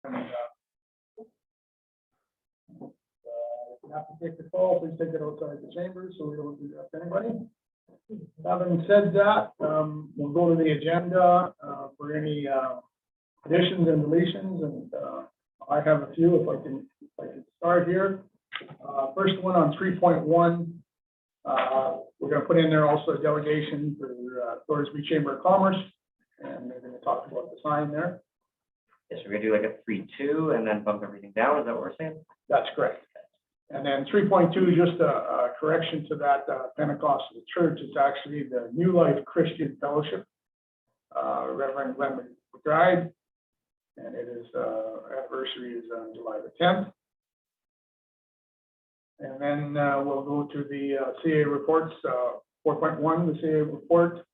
And, if you have to take the call, please take it outside the chamber so we don't do that to anybody. Having said that, we'll go to the agenda for any additions and deletions, and I have a few if I can start here. First one on 3.1, we're going to put in there also a delegation for Thorsby Chamber of Commerce, and they're going to talk about the sign there. Yes, we're gonna do like a 3-2 and then bump everything down. Is that what we're saying? That's correct. And then 3.2, just a correction to that Pentecostal church. It's actually the New Life Christian Fellowship, Reverend Glenn McBride, and it is anniversary is on July the 10th. And then we'll go to the CA reports, 4.1, the CA report.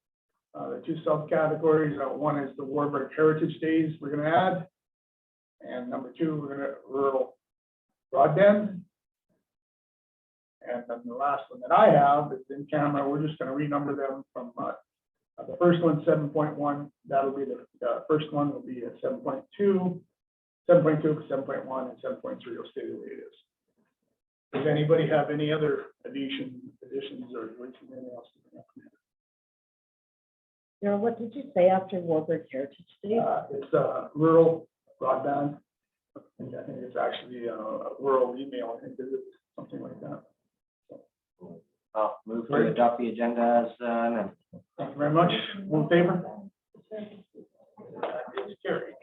The two subcategories, one is the Warburg Heritage Days we're going to add, and number 2, we're going to rural broadband. And then the last one that I have is in camera. We're just going to renumber them from the first one, 7.1. That'll be the first one will be at 7.2, 7.2, 7.1, and 7.3 will stay the way it is. Does anybody have any other additions or anything else to bring up? Darryl, what did you say after Warburg Heritage Day? It's rural broadband. I think it's actually a rural email. I think it is something like that. I'll move to adopt the agenda as amended. Thank you very much. All in favor? It's carried.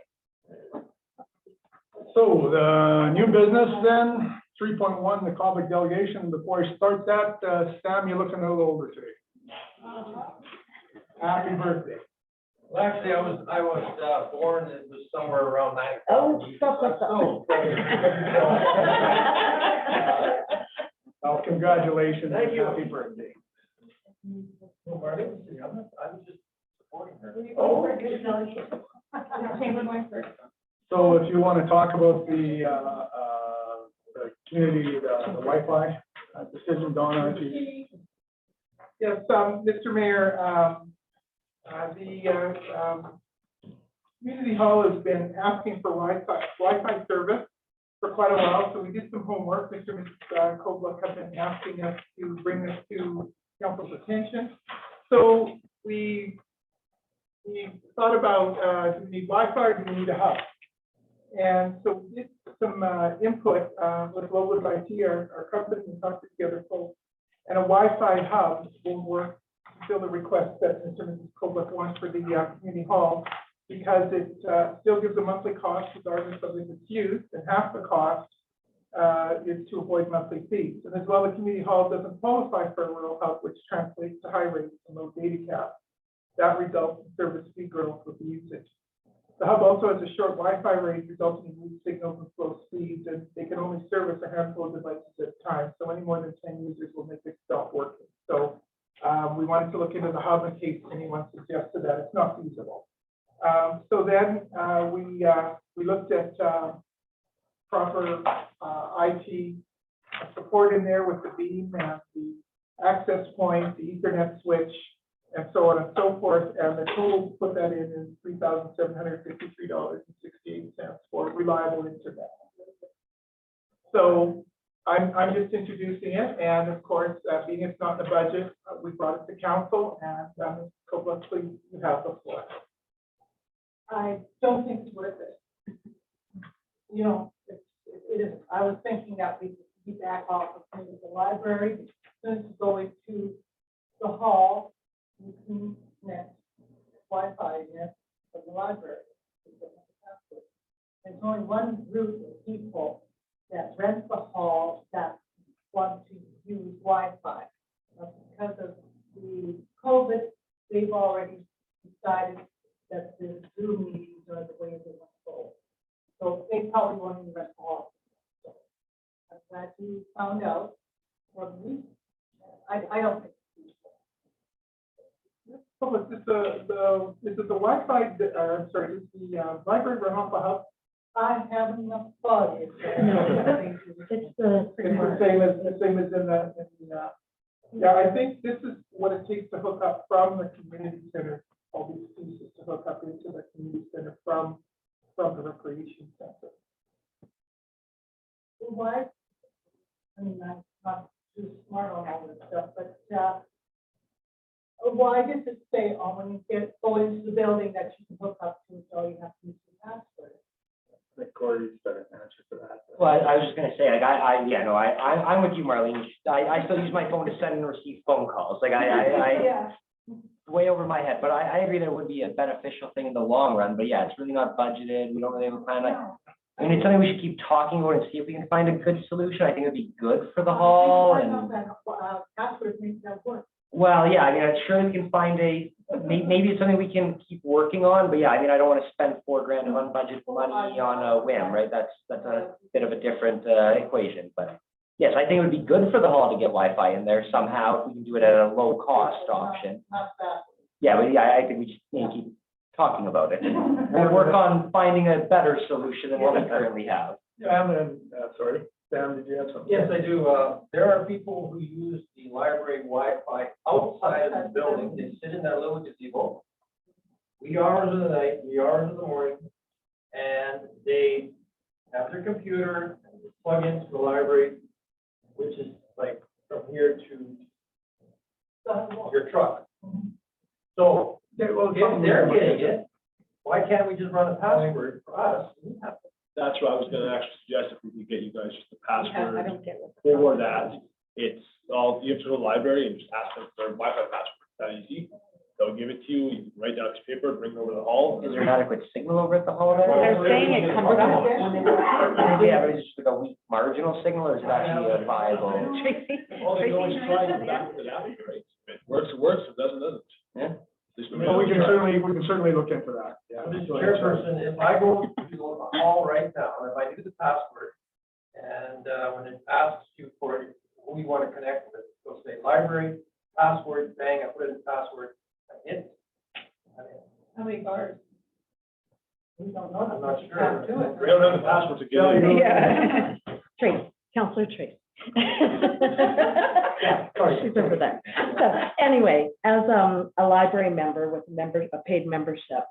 So the new business then, 3.1, the Cobbett delegation. Before I start that, Sam, you're looking a little older today. Happy birthday. Well, actually, I was born, it was somewhere around 9 o'clock. Oh, stop. Well, congratulations. Thank you. Happy birthday. No, Marty, I was just supporting her. Oh. So if you want to talk about the community, the Wi-Fi decision, Donna, if you. Yes, Mr. Mayor, the community hall has been asking for Wi-Fi service for quite a while, so we did some homework. Mr. and Mrs. Kobluck have been asking us to bring this to council's attention. So we thought about, do we need Wi-Fi or do we need a hub? And so we did some input with Global IT, our company, and talked together folks. And a Wi-Fi hub will work to fill the request that Mr. and Mrs. Kobluck wants for the community hall, because it still gives a monthly cost regardless of if it's used, and half the cost is to avoid monthly fees. And as well, the community hall doesn't qualify for a rural hub, which translates to high rates and low data cap. That results in service fee growth with the usage. The hub also has a short Wi-Fi range, resulting in weak signals and slow speeds, and they can only service a handful of devices at a time. So any more than 10 users will make it stop working. So we wanted to look into the hub in case anyone suggested that it's not feasible. So then we looked at proper IT support in there with the beam and the access point, the Ethernet switch, and so on and so forth. And the total to put that in is $3,753.68 for reliable internet. So I'm just introducing it, and of course, being it's not in the budget, we brought it to council, and Kobluck, please, you have the floor. I don't think it's worth it. You know, it isn't. I was thinking that we could be back off of the library, as soon as you go into the hall, you can connect Wi-Fi in from the library. There's only one group of people that rent the hall that want to use Wi-Fi. Because of the COVID, they've already decided that the Zoom meetings are the way they want to go. So they probably won't even rent the hall. So I'm glad you found out for me. I don't think it's useful. So is this the Wi-Fi, I'm sorry, is the library run off a hub? I haven't enough thought. It's the It's the same as in the yeah, I think this is what it takes to hook up from the community center, all these pieces to hook up into the community center from from the recreation center. Why? I mean, I'm not too smart on all this stuff, but, why does it say, when you go into the building that you can hook up to, so you have to use your password? I think Corey's better answer for that. Well, I was just gonna say, like, I'm with you, Marlene. I still use my phone to send and receive phone calls. Like, Yeah. way over my head, but I agree that it would be a beneficial thing in the long run, but yeah, it's really not budgeted. We don't really have a plan. I mean, it's something we should keep talking about and see if we can find a good solution. I think it'd be good for the hall I know and, that, password makes that work. well, yeah, I mean, I'm sure we can find maybe it's something we can keep working on, but yeah, I mean, I don't want to spend $4,000 of unbudgeted money on a whim, right? That's a bit of a different equation, but yes, I think it would be good for the hall to get Wi-Fi in there somehow, if we can do it at a low cost option. Not that. Yeah, but yeah, I think we just need to keep talking about it. We'll work on finding a better solution than what we currently have. Sam and, sorry, Sam, did you have something? Yes, I do. There are people who use the library Wi-Fi outside of the building. They sit in that little gazebo. Wee hours of the night, wee hours of the morning, and they have their computer, plug into the library, which is like from here to your truck. So Yeah, well, if they're getting it, why can't we just run a password for us? That's what I was gonna actually suggest, if we could get you guys just a I password don't get what. for that. It's all, you have to go to the library and just ask them for a Wi-Fi password, that easy. They'll give it to you, you can write down a piece of paper, bring it over to the hall. Is there an adequate signal over at the hall there? They're saying it comes up. Yeah, but it's just like a weak marginal signal, or is it actually a viable? Tracy, Well, they can always try Tracy, it back with the app, right? If it works, it works, if it doesn't, it doesn't. Yeah. At least Well, we can certainly look into that, yeah. Mr. Chairperson, if I go to the hall right now, and if I do the password, and when it asks you for who you want to connect with, it'll say library, password, bang, I put in the password, I hit. How many bars? We don't know. I'm not Can't sure. do it. We don't have the password to get in. Yeah. Trace, Counselor Trace. She's over there. So anyway, as a library member with a paid membership,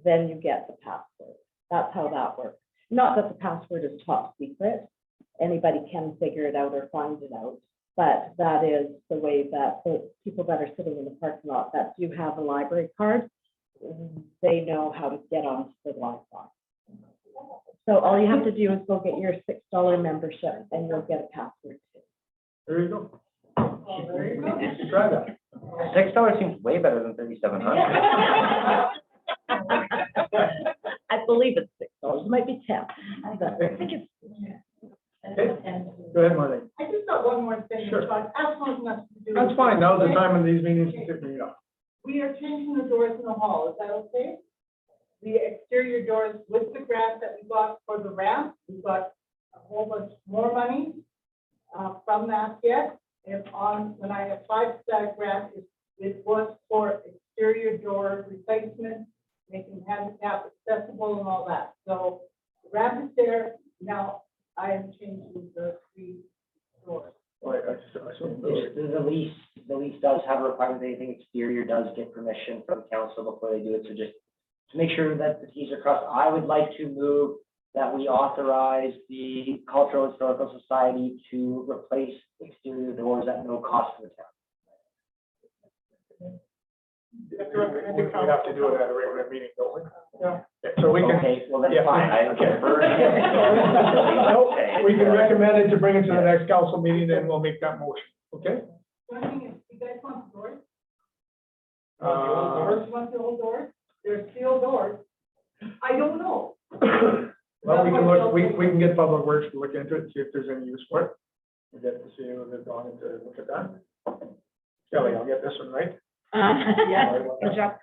then you get the password. That's how that works. Not that the password is top secret. Anybody can figure it out or find it out. But that is the way that the people that are sitting in the parking lot that do have a library card, they know how to get onto the Wi-Fi. So all you have to do is go get your $6 membership and you'll get a password too. There you go. Oh, there you go. You should try that. $6 seems way better than $3,700. I believe it's $6. It might be 10. But I think it's. And Go ahead, Marlene. I just got one more thing. Sure. It's got absolutely nothing to do. That's with- fine, now's the time in these meetings to pick me up. We are changing the doors in the hall, is that okay? The exterior doors with the grant that we got for the ramp, we got a whole bunch more money from that yet. And when I applied for that grant, it was for exterior door replacement, making handicap accessible and all that. So the ramp is there, now I am changing the 3 doors. The lease does have a requirement that anything exterior does get permission from council before they do it, so just to make sure that the T's are crossed, I would like to move that we authorize the Cultural Historical Society to replace exterior doors at no cost to the town. We have to do it at a regular meeting, don't we? Yeah. So we can, Okay, well, that's Yeah. fine, I don't care. Okay. we can recommend it to bring it to the next council meeting, and we'll make that motion, okay? One thing is, you guys want the doors? Uh, You want the old doors? They're steel doors. I don't know. Well, we can look, we can get Public Works to look into it, see if there's any use for it. We get to see if they've gone into, look at that. Kelly, I'll get this one right. Yeah, good job.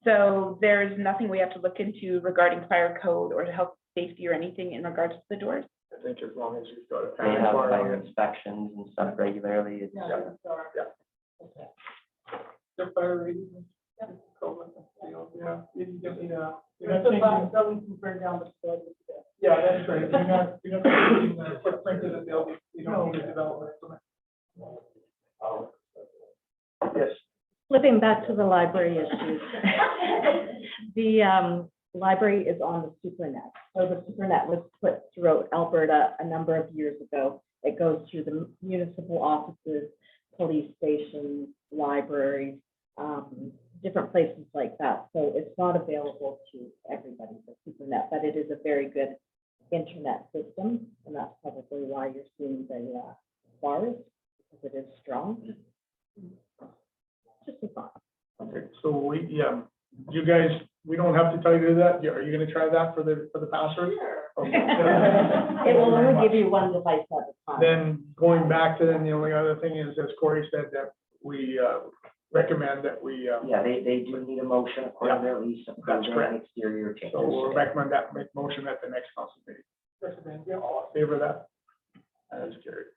So there's nothing we have to look into regarding fire code or health safety or anything in regards to the doors? I think as long as you've got a. They have bar on fire it. inspections and stuff regularly, it's, No, I'm sorry. The fire rating. Yeah, you just need a. You're There's not a lot changing, that we can burn down the building. yeah, that's right. You're not changing the footprint of the building. You don't need a development. Yes, Flipping back to the library issues. library is on the SuperNet. So the SuperNet was put throughout Alberta a number of years ago. It goes through the municipal offices, police stations, libraries, different places like that. So it's not available to everybody, the SuperNet, but it is a very good internet system, and that's probably why you're seeing the bars, because it is strong. Just a thought. Okay, so you guys, we don't have to tell you to do that. Are you gonna try that for the password? Okay. It will only give you one device at a time. Then going back to then, the only other thing is, as Corey said, that we recommend that we, Yeah, they do need a motion according to their lease, approving correct. an exterior changes. so we'll recommend that, make motion at the next council meeting. Recommend, yeah. All in favor of that? That is carried.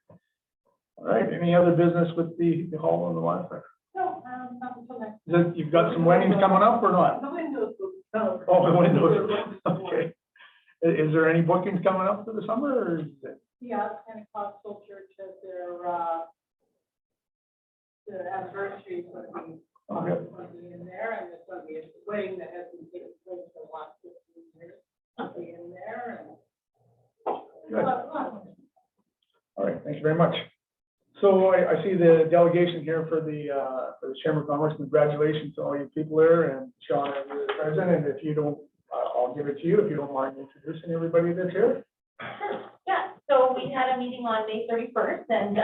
All right, any other business with the hall and the Wi-Fi? No, not until next. You've got some weddings coming up or not? The windows will sell. Oh, the windows, okay. Is there any bookings coming up for the summer, or is it? Yeah, Pentecostal church has their anniversary is going to be, in there, and there's going to be a wedding that hasn't taken place for the last 15 years. It'll be in there, and. Good. All right, thank you very much. So I see the delegation here for the Chamber of Commerce. Congratulations to all you people there, and Sean, as the president, and if you don't, I'll give it to you, if you don't mind introducing everybody that's here. Sure, yeah, so we had a meeting on May 31st, and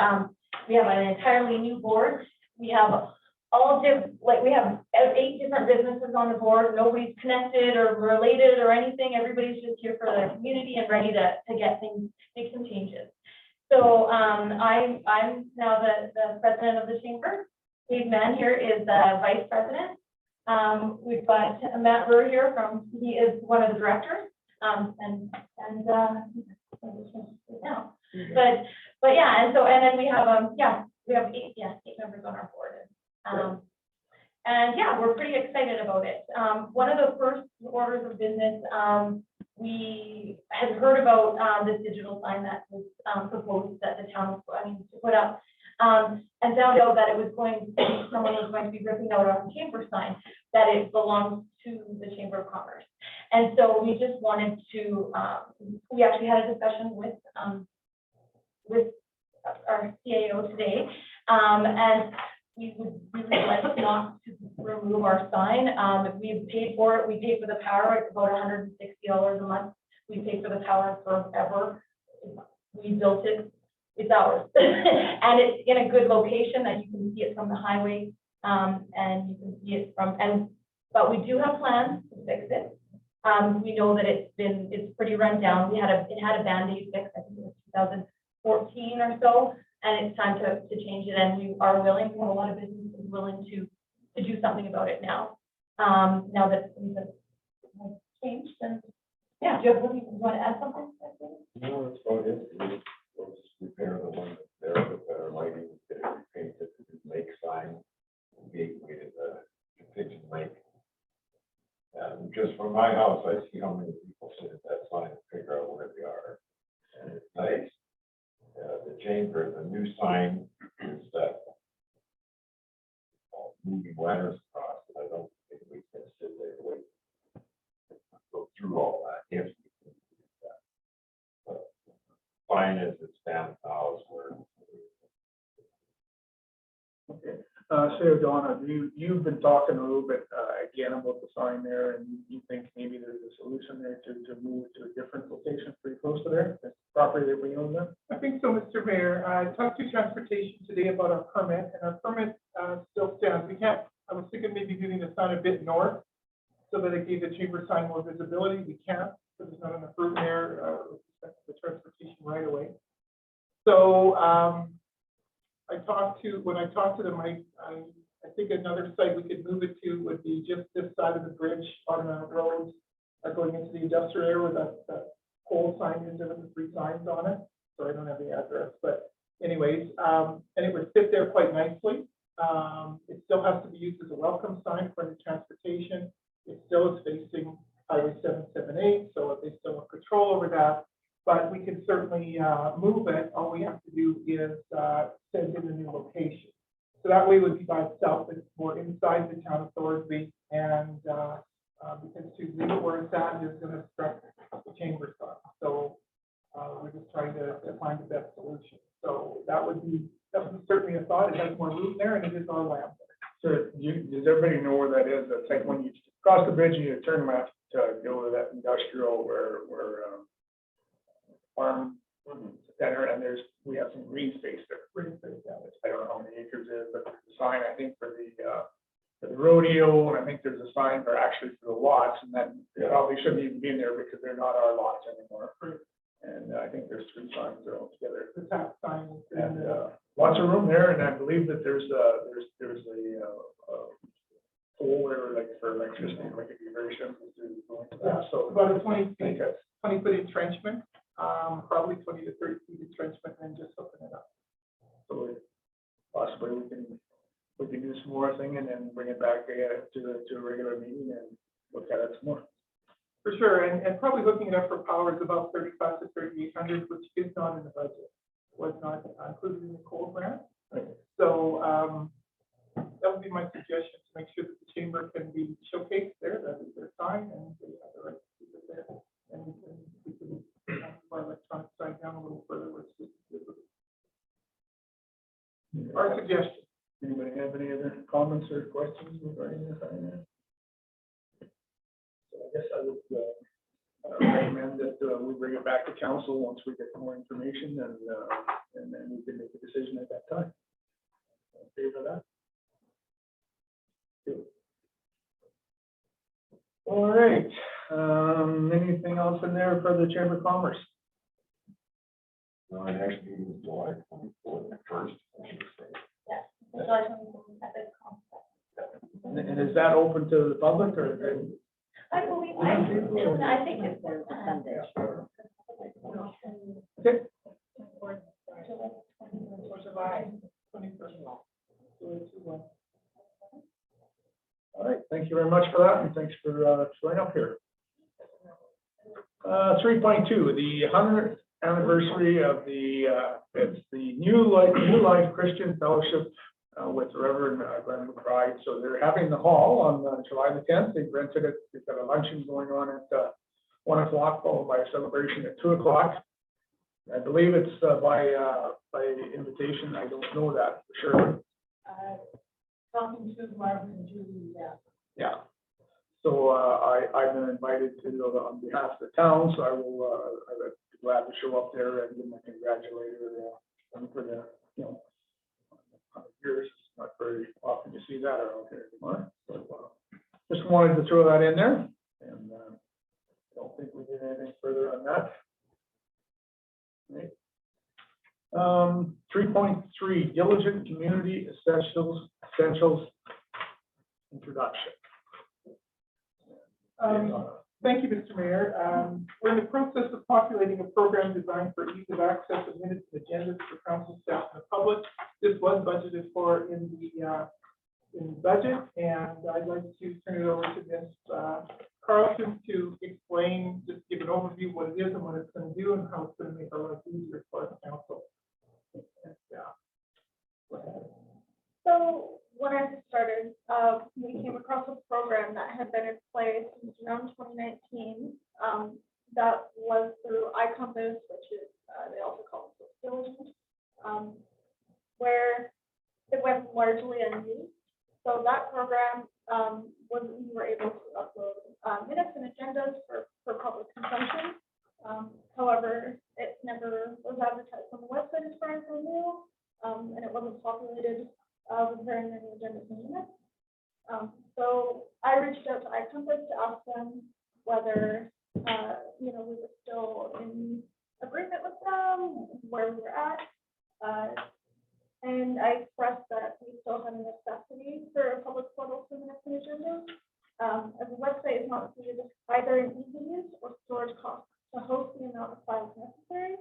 we have an entirely new board. We have we have 8 different businesses on the board. Nobody's connected or related or anything. Everybody's just here for the community and ready to get things, make some changes. So I'm now the president of the chamber. Dave Mann here is the vice president. We've got Matt Burr here he is one of the directors. Now. But yeah, and then we have we have 8 members on our board. And yeah, we're pretty excited about it. One of the first orders of business, we had heard about the digital sign that was proposed that the town was to put up. And found out that it was going to be, someone was going to be ripping out our chamber sign, that it belongs to the Chamber of Commerce. And so we just wanted to, we actually had a discussion with our CAO today, and we would really like not to remove our sign. We paid for it. We paid for the power. It's about $160 a month. We paid for the power forever. We built it. It's ours. And it's in a good location that you can see it from the highway. And you can see it but we do have plans to fix it. We know that it's pretty run down. It had a Band-Aid fix, I think it was 2014 or so. And it's time to change it, and we are willing. We have a lot of businesses willing to do something about it now. Now that things have changed, and yeah, do you want to add something? No, that's about it. We'll just repair the one that's there with better lighting, get it repainted, lake sign, gateway to the Pigeon Lake. And just from my house, I see how many people sit at that sign and figure out where they are. And it's nice. The chamber, the new sign is that moving ladders across, and I don't think we can sit there and wait. Go through all that, if we can do that. But fine as it stands now is where. Okay, so Donna, you've been talking a little bit again about the sign there, and you think maybe there's a solution there to move to a different location pretty close to there, the property that we own there? I think so, Mr. Mayor. I talked to transportation today about our permit, and our permit still stands. I was thinking maybe moving the sign a bit north so that it gave the chamber sign more visibility. We can't, because there's not enough room there with respect to the transportation right away. So when I talked to them, I think another site we could move it to would be just this side of the bridge on the road going into the industrial area where that pole sign is, there with the 3 signs on it. So I don't have the address, but anyways, and it would fit there quite nicely. It still has to be used as a welcome sign for the transportation. It still is facing Highway 778, so they still have control over that. But we can certainly move it. All we have to do is send in a new location. So that way it would be by itself. It's more inside the town of Thorsby, and because to leave it where it's at is gonna obstruct the chamber stuff. So, we're just trying to find the best solution. So that would be certainly a thought. It has more room there and it is on land. So does everybody know where that is? That's like when you cross the bridge and you turn left to go to that industrial where farm center, and we have some green space there. Green space, yeah. I don't know how many acres it is, but there's a sign, I think, for the rodeo, and I think there's a sign for the lots, and then they probably shouldn't even be in there because they're not our lots anymore. And I think there's 3 signs there altogether. The tax sign. And lots of room there, and I believe that there's a pole there, like for electricity, like a diversion. Yeah, So about a I 20 think that's 20-foot entrenchment, probably 20 to 30 feet entrenchment, and just open it up. so possibly we can do some more thing and then bring it back to a regular meeting and look at it some more. For sure, and probably hooking it up for power is about 3,500 to 3,800, which is not in the budget, was not included in the coal grant. Right. So, that would be my suggestion, to make sure that the chamber can be showcased there, that is their sign, and they have the right to keep it there. And we can have our electronic sign down a little further, which is our suggestion. Anybody have any other comments or questions regarding this? So I guess I would recommend that we bring it back to council once we get more information, and then we can make a decision at that time. In favor of that? Good. All right, anything else in there for the Chamber of Commerce? No, the next meeting is July 24th, the first, I should say. And is that open to the public or? I believe, I think it's There's a Sunday. Okay. July 21st. All right, thank you very much for that, and thanks for showing up here. 3.2, the 100th anniversary of it's the New Life Christian Fellowship with Reverend Glenn McBride. So they're having the hall on July the 10th. They've rented it. They've got a luncheon going on at 1 o'clock, followed by a celebration at 2 o'clock. I believe it's by invitation. I don't know that for sure. Talking to Marvin and Julie, yeah. Yeah. So I've been invited to on behalf of the town, so I would be glad to show up there and give my congratulator for the, 100 years. It's not very often you see that around here anymore. So just wanted to throw that in there, and don't think we did anything further on that. Right. 3.3, diligent community essentials introduction. Thank you, Mr. Mayor. We're in the process of populating a program designed for ease of access of minutes and agendas for council staff and the public. This was budgeted for in the budget, and I'd like to turn it over to Ms. Carlson to explain, just give an overview of what it is and what it's going to do and how it's going to make our life easier for the council. So when I started, we came across a program that had been in place since around 2019. That was through iCompass, which is, they also call it diligent, where it went largely unused. So that program, we were able to upload minutes and agendas for public consumption. However, it never was advertised on the website as far as I knew, and it wasn't populated with very many agendas and minutes. So I reached out to iCompass to ask them whether, we were still in agreement with them, where we were at. And I expressed that we still have a necessity for a public portal for minutes and agendas. As the website is not suited either in easy use or storage costs to host the amount of files necessary.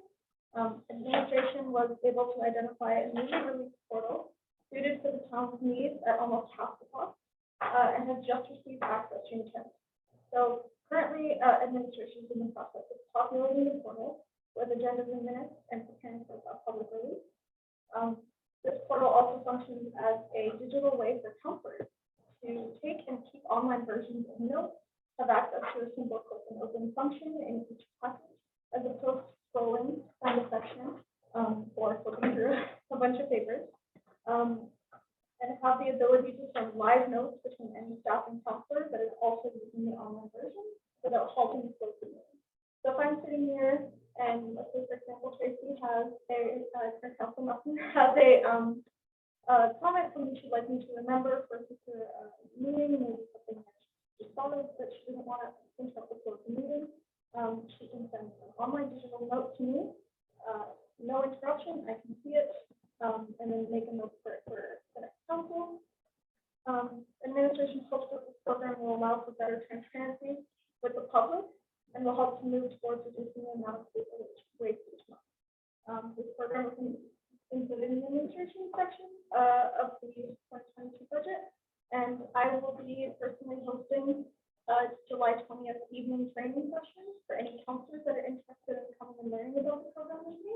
Administration was able to identify a newly released portal suited for the town's needs at almost half the cost, and has just received access to intent. So currently, administration is in the process of populating the portal with agendas and minutes and preparing for a public release. This portal also functions as a digital way for counselors to take and keep online versions of notes, have access to a single click and open function in each package, as opposed to scrolling down the section, or flipping through a bunch of papers. And have the ability to send live notes between any staff and counselor that is also using the online version without halting the flow of the meeting. So if I'm sitting here and let's say, for example, Tracy has her council messenger has a comment something she'd like me to remember for a future meeting, maybe something that she followed that she didn't want to interrupt the flow of the meeting. She can send an online digital note to me, no interruption, I can see it, and then make a note for the next council. Administration hopes that this program will allow for better transparency with the public and will help to move towards reducing the amount of paper waste each month. This program was included in the administration section of the 2022 budget, and I will be personally hosting July 20th evening training sessions for any counselors that are interested in coming and learning about the program with me.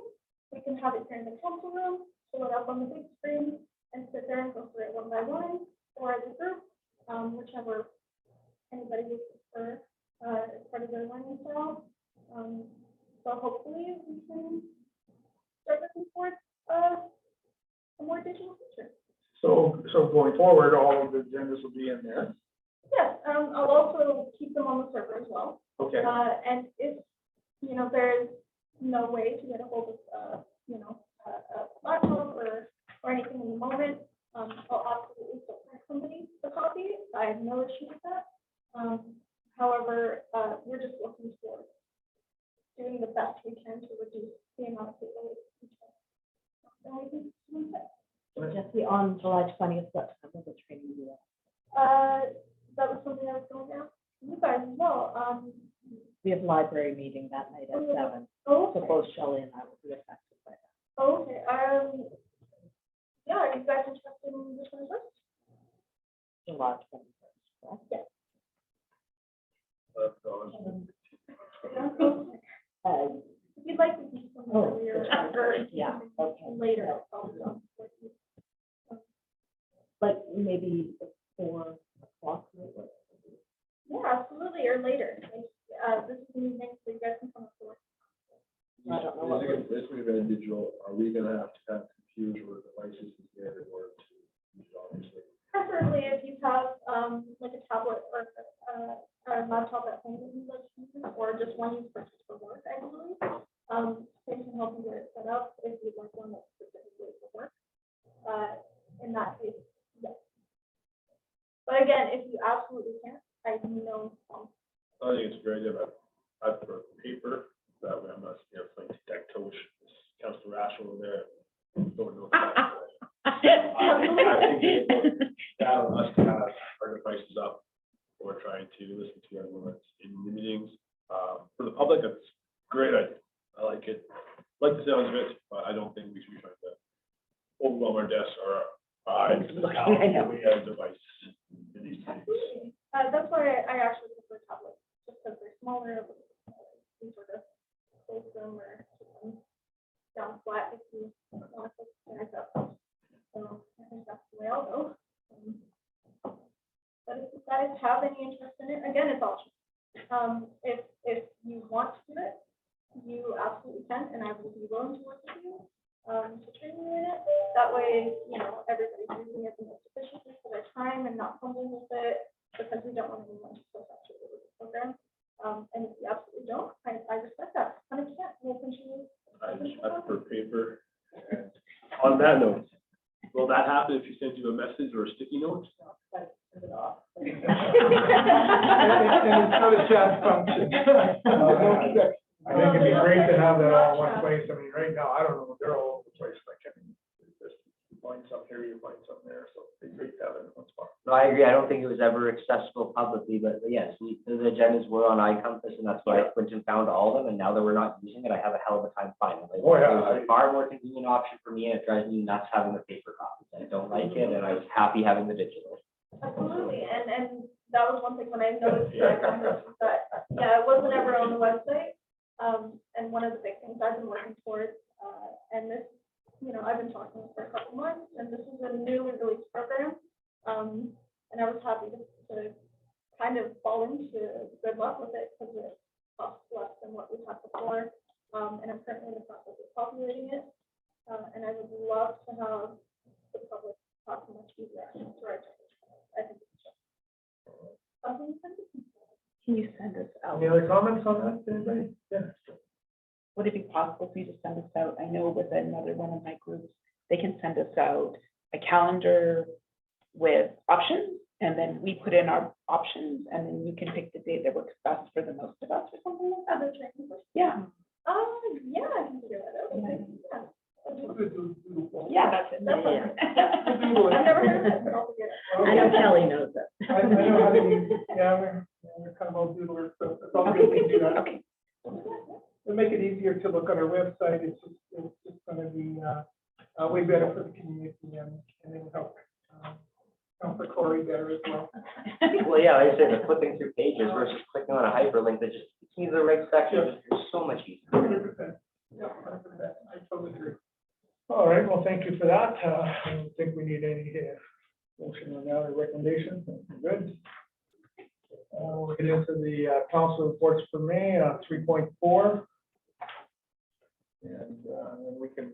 We can have it here in the council room, pull it up on the big screen, and sit there and go through it one by one, or as a group, whichever anybody would prefer as part of their learning style. So hopefully we can start looking towards a more digital future. So going forward, all of the agendas will be in there. Yes, I'll also keep them on the server as well. Okay. And if, there's no way to get a hold of, a laptop or anything in the moment, I'll absolutely still send somebody the copy. I have no issue with that. However, we're just looking towards doing the best we can to reduce the amount of paper waste. And we can do that. Jesse, on July 20th, what time will the training be at? That was something I was going to ask you guys as well. We have library meeting that night at 7. Oh, So okay. both Shelley and I will be affected by that. Oh, okay. Yeah, are you guys interested in the 21st? July 21st, correct? Yes. If you'd like to do some Oh, earlier the 21st, or yeah, okay. later, I'll also. Like maybe 4 o'clock. Yeah, absolutely, or later. This is an evening, so you guys can come up for. I don't know what. This we've been digital, are we gonna have to have computers or devices here in order to use it, obviously? Preferably if you have like a tablet or a laptop at home that you like to use, or just one you purchase for work, I believe. They can help you get it set up if you'd like one that's specifically for work. In that case, yes. But again, if you absolutely can't, I know. I think it's a great idea, but I prefer paper, that way I'm not playing tic-tac-toe with Councilor Ash over there. Don't know. I think that us to have our devices up, or trying to listen to everyone that's in the meetings. For the public, it's great idea. I like it. Like the sounds of it, but I don't think we should be trying to overwhelm our desks or our eyes. I know. We have devices in these meetings. That's why I actually prefer tablets, just because they're smaller, you sort of close them or keep them down flat if you want to stand up. So I think that's the way I'll go. But if you guys have any interest in it, again, it's optional. If you want to do it, you absolutely can, and I will be willing to work with you to train you in it. That way, everybody's using it the most efficiently for their time and not fumbling with it, because we don't want anyone to feel frustrated with the program. And if you absolutely don't, I respect that. 100%. We'll continue. I prefer paper. And on that note, will that happen if you send you a message or a sticky note? And it's not a chat function. I think it'd be great to have that all in one place. I mean, right now, I don't know, they're all over the place. Like, I mean, just find something here, you find something there, so it'd be great to have it in one spot. No, I agree. I don't think it was ever accessible publicly, but yes, the agendas were on iCompass, and that's why I went and found all of them. And now that we're not using it, I have a hell of a time finding it. Oh, yeah. It was a far more convenient option for me, and it drives me nuts having the paper copies. I don't like it, and I was happy having the digital. Absolutely. And that was one thing when I noticed that, it wasn't ever on the website. And one of the big things I've been working towards, and this, I've been talking for a couple months, and this is a newly released program. And I was happy to kind of fall into because it costs less than what we had before. And I'm currently in the process of populating it. And I would love to have the public talk much easier to our I think it's just something. Can you send us out? Any other comments on that, anybody? Yeah. Would it be possible for you to send us out? I know with another one of my groups, they can send us out a calendar with options, and then we put in our options, and then you can pick the date that works best for the most of us or something like that. Yeah, Yeah, I can figure that out. Okay. yeah, that's it. Yeah. I've never heard of it, but I'll figure it out. I know Kelly knows it. I know how to use, yeah, we're kind of all doodlers, so it's all good to do that. Okay. It'll make it easier to look on our website. It's just gonna be, way better for the community and it'll help for Corey better as well. Well, yeah, like I said, the flipping through pages versus clicking on a hyperlink that just takes me to the right section, it's so much easier. 100%. Yeah, 100%. I totally agree. All right, well, thank you for that. I don't think we need any motion on that or recommendation. Good. We'll get into the council reports for May, 3.4. And then we can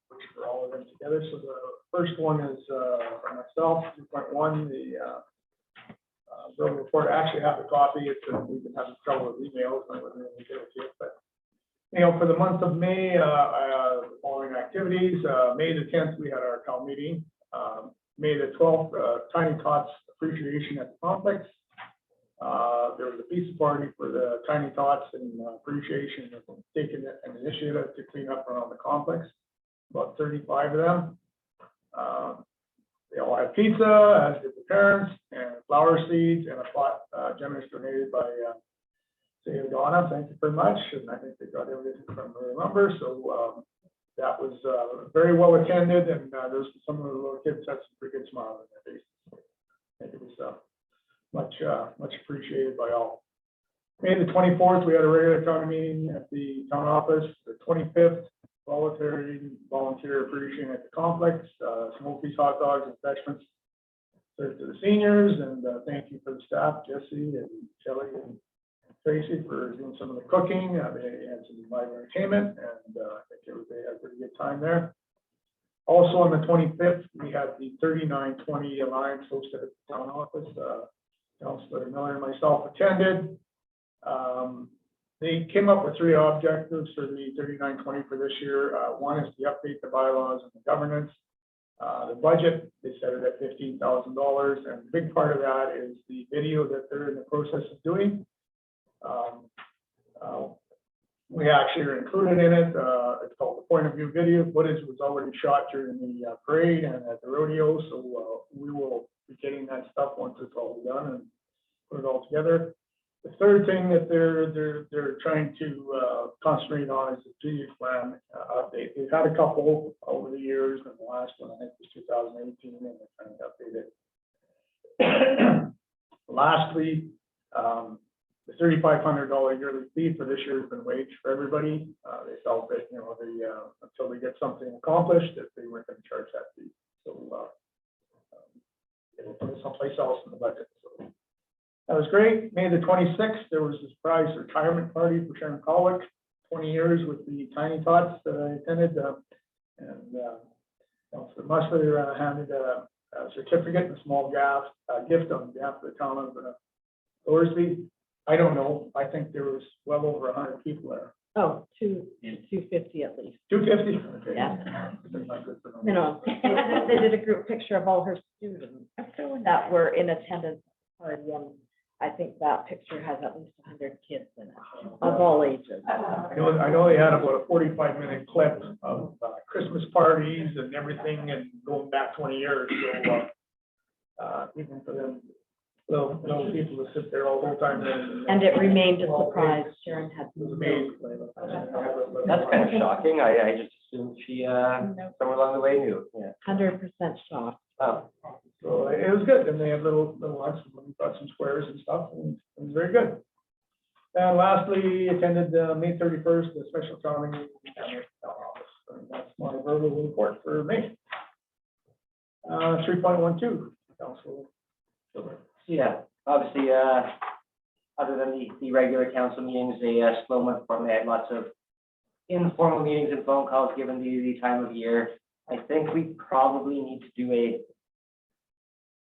push for all of them together. So the first one is for myself, 3.1, the building report. I actually have the copy. It's we've been having trouble with emails. I wasn't able to get it to you, but you know, for the month of May, the following activities. May the 10th, we had our town meeting. May the 12th, Tiny Tots appreciation at the complex. There was a pizza party for the Tiny Tots and appreciation of taking an initiative to clean up around the complex. About 35 of them. They all had pizza, as did the parents, and flower seeds, and a pot generous donated by Sarah Donna. Thank you very much. And I think they got everything from the number. So that was very well attended, and there's some of the little kids had some pretty good smiles on their faces. I think it was much appreciated by all. May the 24th, we had a regular town meeting at the town office. The 25th, volunteer appreciation at the complex. Smokies, hot dogs, and refreshments served to the seniors. And thank you for the staff, Jesse and Kelly and Tracy, for doing some of the cooking. They had some live entertainment, and I think everybody had a pretty good time there. Also on the 25th, we had the 3920 Alliance hosted at the town office. Councilor Miller and myself attended. They came up with 3 objectives for the 3920 for this year. One is to update the bylaws and the governance. The budget, they set it at $15,000, and a big part of that is the video that they're in the process of doing. We actually are included in it. It's called the point of view video. Footage was already shot during the parade and at the rodeo, so we will be getting that stuff once it's all done and put it all together. The third thing that they're trying to concentrate on is the strategic plan update. They've had a couple over the years, and the last one I think was 2018, and they're trying to update it. Lastly, the $3,500 yearly fee for this year has been waived for everybody. They felt that, you know, until they get something accomplished, that they weren't going to charge that fee. So it will put it someplace else in the budget. So that was great. May the 26th, there was a surprise retirement party for Sharon Pollock, 20 years with the Tiny Tots that I attended. Councilor Musler handed a certificate and a small gift on behalf of the town of Thorsby. I don't know. I think there was well over 100 people there. Oh, 250 at least. 250? Okay. Yeah. Not good for them. You know, they did a group picture of all her students that were in attendance at the party, and I think that picture has at least 100 kids in it, of all ages. I know they had about a 45-minute clip of Christmas parties and everything, and going back 20 years. So even for them, little people to sit there all the whole time. And it remained a surprise. Sharon had. It was amazing. That's kind of shocking. I just assumed she, somewhere along the way knew, yeah. 100% shocked. Oh. So it was good, and they had little lunch, and we got some squares and stuff, and it was very good. And lastly, attended May 31st, the special town meeting in the town office. And that's my verbal report for May. 3.12, Council. Yeah, obviously, other than the regular council meetings, a slow month for me. I had lots of informal meetings and phone calls, given the time of year. I think we probably need to do a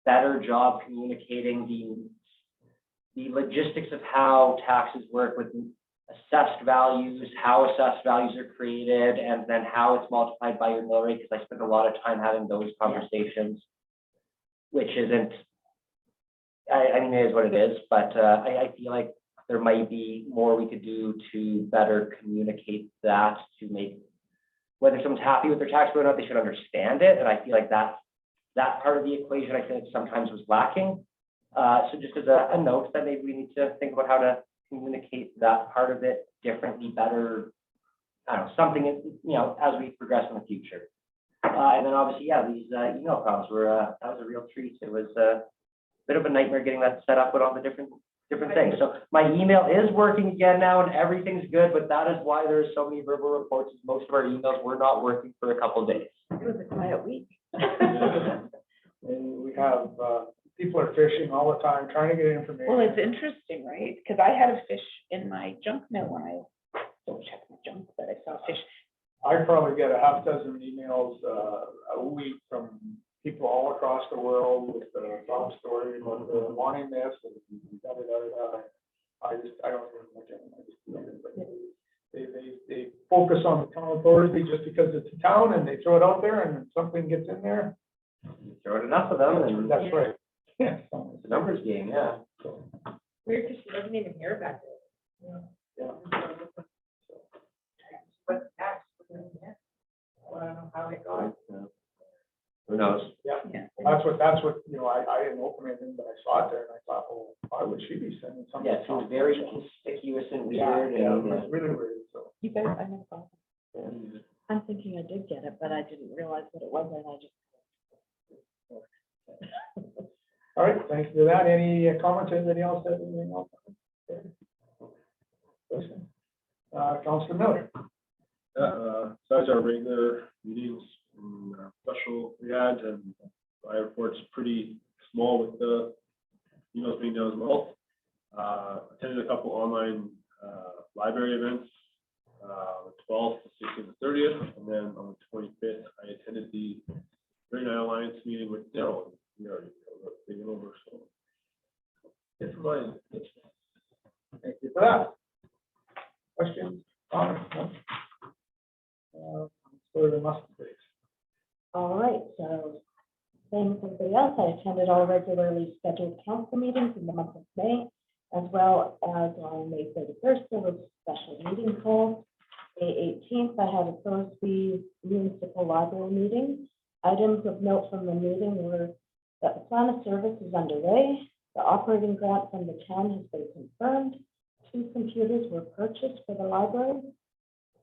better job communicating the logistics of how taxes work with assessed values, how assessed values are created, and then how it's multiplied by your mill rate, because I spend a lot of time having those conversations, which isn't, I mean, it is what it is, but I feel like there might be more we could do to better communicate that, to make, whether someone's happy with their tax bill or not, they should understand it, and I feel like that part of the equation, I think sometimes was lacking. So just as a note, that maybe we need to think about how to communicate that part of it differently, better, I don't know, something, as we progress in the future. And then obviously, yeah, these email problems were, that was a real treat. It was a bit of a nightmare getting that set up with all the different things. So my email is working again now and everything's good, but that is why there's so many verbal reports. Most of our emails were not working for a couple of days. It was a quiet week. And we have, people are fishing all the time, trying to get information. Well, it's interesting, right? Because I had a fish in my junk mail when I don't check my junk, but I saw fish. I probably get a half dozen emails a week from people all across the world with the top story, wanting this and da. I don't even look at them. I just look at them. They focus on the town of Thorsby just because it's a town, and they throw it out there, and if something gets in there. There were enough of them, and That's right. Yeah. the numbers game, yeah. Weird, because she doesn't even hear back there. Yeah. But tax, I don't know how it goes. Who knows? Yeah, Yeah. that's what, I didn't open anything, but I saw it there, and I thought, well, why would she be sending something? Yeah, it was very conspicuous and weird, Yeah, it and was really weird, so. You guys, I never saw yeah. I'm thinking I did get it, but I didn't realize what it was, and I just. All right, thanks for that. Any comments? Anybody else have anything else? Councilor Miller. Besides our regular meetings and special we had, and my report's pretty small with the emails being done as well. Attended a couple online library events, the 12th, the 16th, the 30th, and then on the 25th, I attended the Great Night Alliance meeting with Daryl. We already taken over, so. It's mine. Thank you for that. Questions, comments? So there must be. All right, so same as everybody else, I attended all regularly scheduled council meetings in the month of May, as well as on May 31st, there was a special meeting called. May 18th, I had a Thorsby Municipal Library meeting. Items of note from the meeting were that the plan of service is underway, the operating grant from the town has been confirmed, 2 computers were purchased for the library,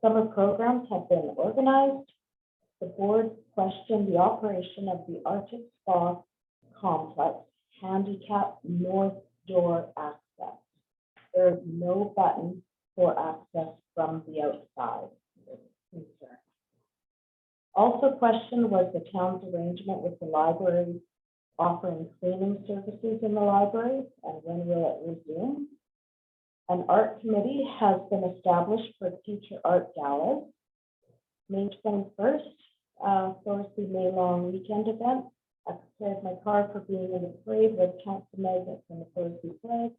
summer programs have been organized, the board questioned the operation of the Arctic Spa complex handicap north door access. There is no button for access from the outside. Also questioned was the town's arrangement with the library offering cleaning services in the library, and when will it resume? An art committee has been established for future art galas. May 21st, Thorsby May Long Weekend event. I prepared my card for being in the parade with council magnets and the Thorsby flag.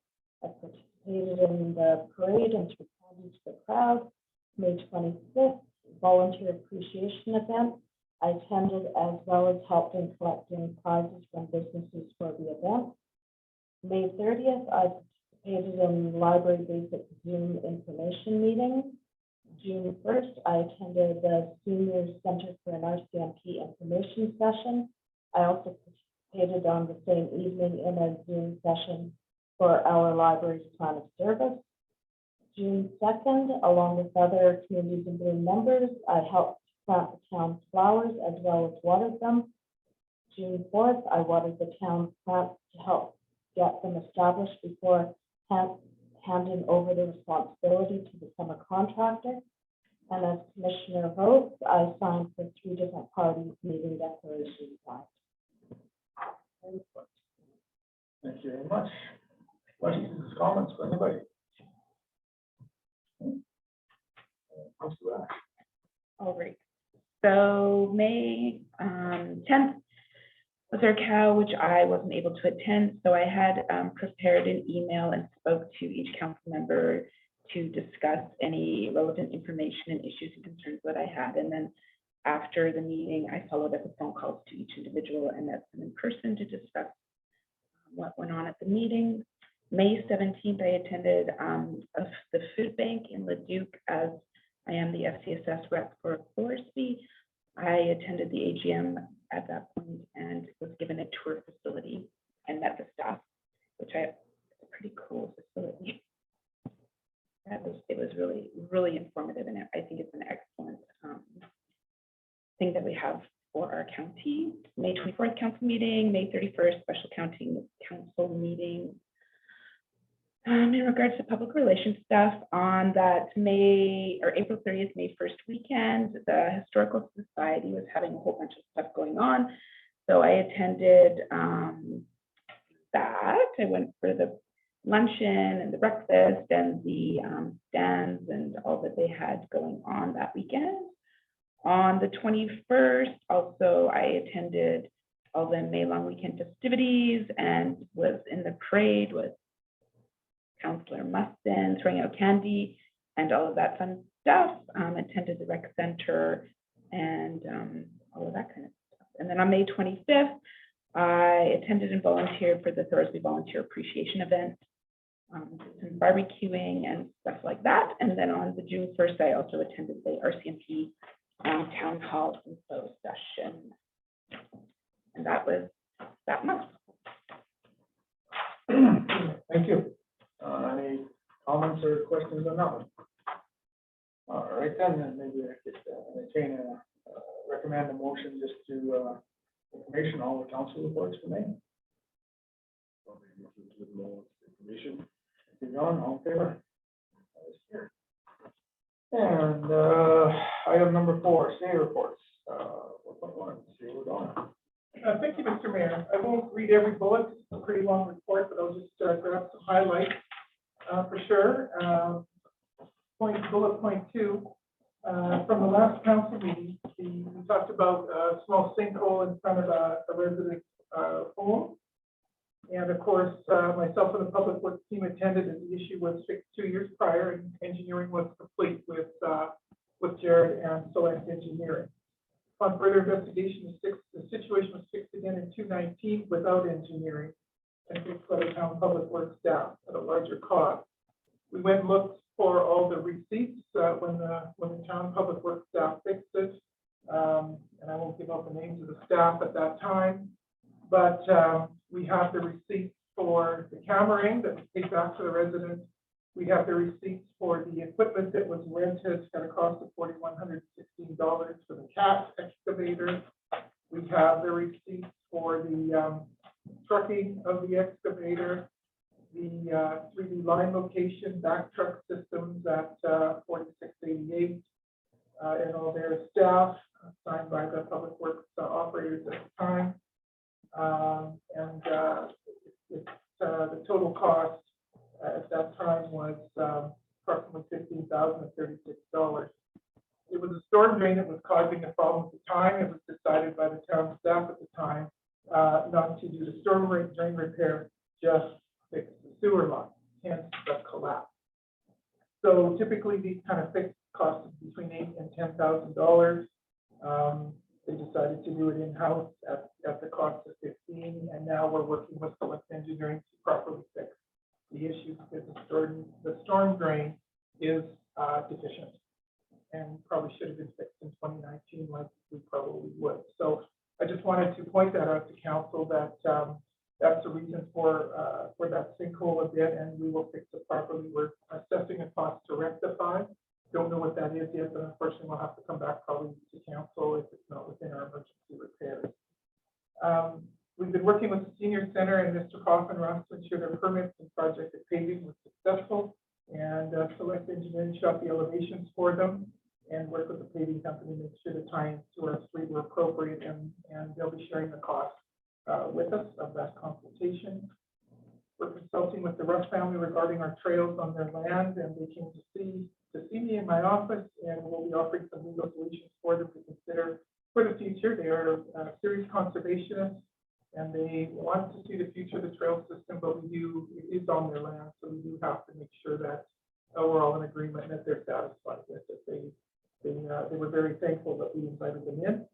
I participated in the parade and responded to the crowd. May 25th, volunteer appreciation event. I attended as well as helped in collecting prizes from businesses for the event. May 30th, I participated in library basic Zoom information meeting. June 1st, I attended the Senior Center for an RCMP information session. I also participated on the same evening in a Zoom session for our library's plan of service. June 2nd, along with other Communities in Bloom members, I helped plant the town's flowers as well as watered them. June 4th, I watered the town's plants to help get them established before handing over the responsibility to the summer contractor. And as Commissioner votes, I signed for 3 different parties meeting declarations signed. Thank you very much. Questions, comments for anybody? Comes to that. All right. So May 10th was our cow, which I wasn't able to attend. So I had prepared an email and spoke to each council member to discuss any relevant information and issues and concerns that I had. And then after the meeting, I followed up with phone calls to each individual and met them in person to discuss what went on at the meeting. May 17th, I attended the food bank in Leduc as I am the FCSS rep for Thorsby. I attended the AGM at that point and was given a tour facility and met the staff, it's a pretty cool facility. It was really, really informative, and I think it's an excellent thing that we have for our county. May 24th council meeting, May 31st special council meeting. In regards to public relations stuff, on that April 30th, May 1st weekend, the Historical Society was having a whole bunch of stuff going on. So I attended that. I went for the luncheon and the breakfast and the stands and all that they had going on that weekend. On the 21st, also, I attended all the May long weekend festivities and was in the parade with Councillor Mustin, throwing out candy and all of that fun stuff. Attended the rec center and all of that kind of stuff. And then on May 25th, I attended and volunteered for the Thorsby Volunteer Appreciation event, some barbecuing and stuff like that. And then on the June 1st, I also attended the RCMP Town Hall info session. And that was that month. Thank you. Any comments or questions on that one? All right, then maybe I could entertain recommend a motion just to information all the council reports for May. Information. Thank you, John, all in favor? That is here. And item number 4, CA reports. 4.1, see where we're going. Thank you, Mr. Mayor. I won't read every bullet, it's a pretty long report, but I'll just grab some highlights for sure. Bullet point 2, from the last council meeting, we talked about a small sinkhole in front of a resident's home. And of course, myself and the public works team attended, and the issue was fixed 2 years prior, and engineering was complete with Jared and Select Engineering. On further investigation, the situation was fixed again in 2019 without engineering and fixed by the town public works staff at a larger cost. We went and looked for all the receipts when the town public works staff fixed it. And I won't give out the names of the staff at that time, but we have the receipts for the cammering that was paid back to the residents. We have the receipts for the equipment that was rented at a cost of $4,116 for the cat excavator. We have the receipts for the trucking of the excavator, the 3D line location, back truck systems at 4688, and all their staff signed by the public works operators at the time. The total cost at that time was approximately $15,036. It was a storm drain that was causing the problem at the time. It was decided by the town staff at the time not to do the storm drain repair, just fix the sewer line, hence the collapse. So typically these kind of fixed costs between $8,000 and $10,000. They decided to do it in-house at the cost of $15,000, and now we're working with Select Engineering to properly fix the issue because the storm drain is deficient and probably should have been fixed in 2019 like we probably would. So I just wanted to point that out to council that that's the reason for that sinkhole a bit, and we will fix it properly. We're assessing a cost to rectify. Don't know what that is yet, but unfortunately we'll have to come back probably to council if it's not within our emergency repairs. We've been working with the senior center and Mr. Coffin Ross to ensure their permits and project paving was successful, and Select Engineering shot the elevations for them and work with the paving company to make sure the tie-ins to our street were appropriate, and they'll be sharing the cost with us of that consultation. We're consulting with the Russ family regarding our trails on their land, and they came to see me in my office, and we'll be offering some legal solutions for them to consider for the future. They are serious conservationists, and they want to see the future of the trail system, but it is on their land, so we do have to make sure that we're all in agreement and that they're satisfied with it. They were very thankful that we invited them in.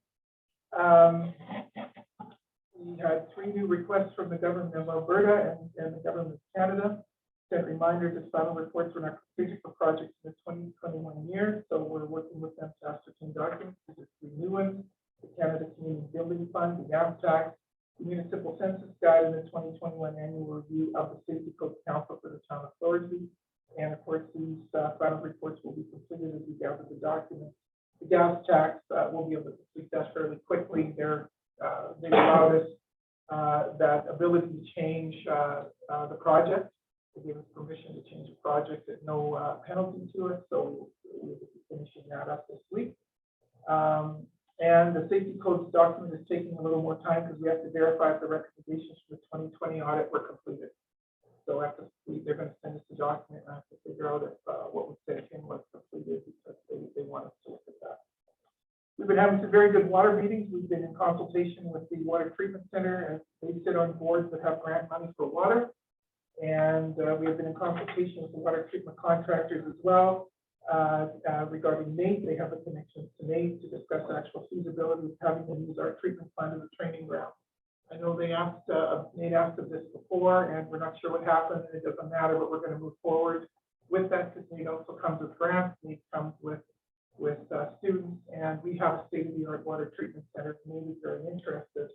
We had 3 new requests from the government of Alberta and the government of Canada. Sent reminders as final reports were not completed for projects in the 2021 year, so we're working with them to ascertain documents. There's 3 new ones: the Canada Community Building Fund, the gas tax, the Municipal Census Guide, and the 2021 annual review of the Safety Code Council for the town of Thorsby. And of course, these final reports will be completed as we gather the documents. The gas tax, we'll be able to complete that fairly quickly. They allowed us that ability to change the project. They gave us permission to change the project at no penalty to it, so we'll be finishing that up this week. And the safety codes document is taking a little more time because we have to verify if the recommendations from the 2020 audit were completed. So after they're going to send us the document, and I have to figure out if what was sent in was completed, because they want us to look at that. We've been having some very good water meetings. We've been in consultation with the Water Treatment Center, and they sit on boards that have grant money for water. And we have been in consultation with the water treatment contractors as well regarding NATE. They have a connection to NATE to discuss the actual feasibility of having them use our treatment plant as a training ground. I know they asked, Nate asked of this before, and we're not sure what happened. It doesn't matter, but we're going to move forward with that because Nate also comes with grants. Nate comes with students, and we have a state-of-the-art water treatment center. Nate is very interested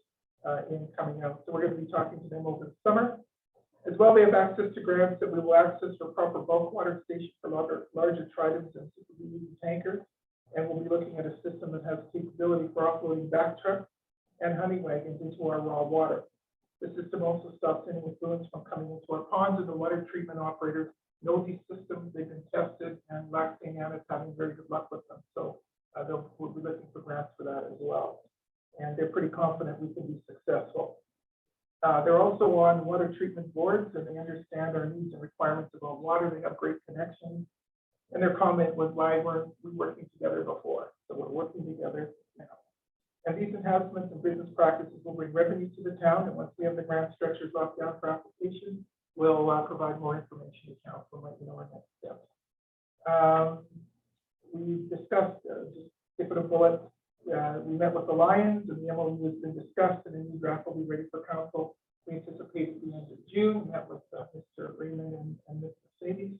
in coming out. So we're going to be talking to them over the summer. As well, they have access to grants that we will access for proper bulk water stations for larger tridents and super duty tankers. And we'll be looking at a system that has capability for offloading back trucks and honey wagons into our raw water. The system also stops any effluents from coming into our ponds, and the water treatment operators know these systems. They've been tested, and Lac St. Anne is having very good luck with them. So we'll be looking for grants for that as well. And they're pretty confident we can be successful. They're also on water treatment boards, and they understand our needs and requirements about water. They have great connections. And their comment was, why weren't we working together before? So we're working together now. And these enhancements and business practices will bring revenue to the town. And once we have the grant structures locked down for application, we'll provide more information to council and let you know our next steps. We discussed, just skip it a bullet, we met with the Lions, and the MOU has been discussed, and a new draft will be ready for council. We anticipate at the end of June. Met with Mr. Raymond and Ms. Mercedes.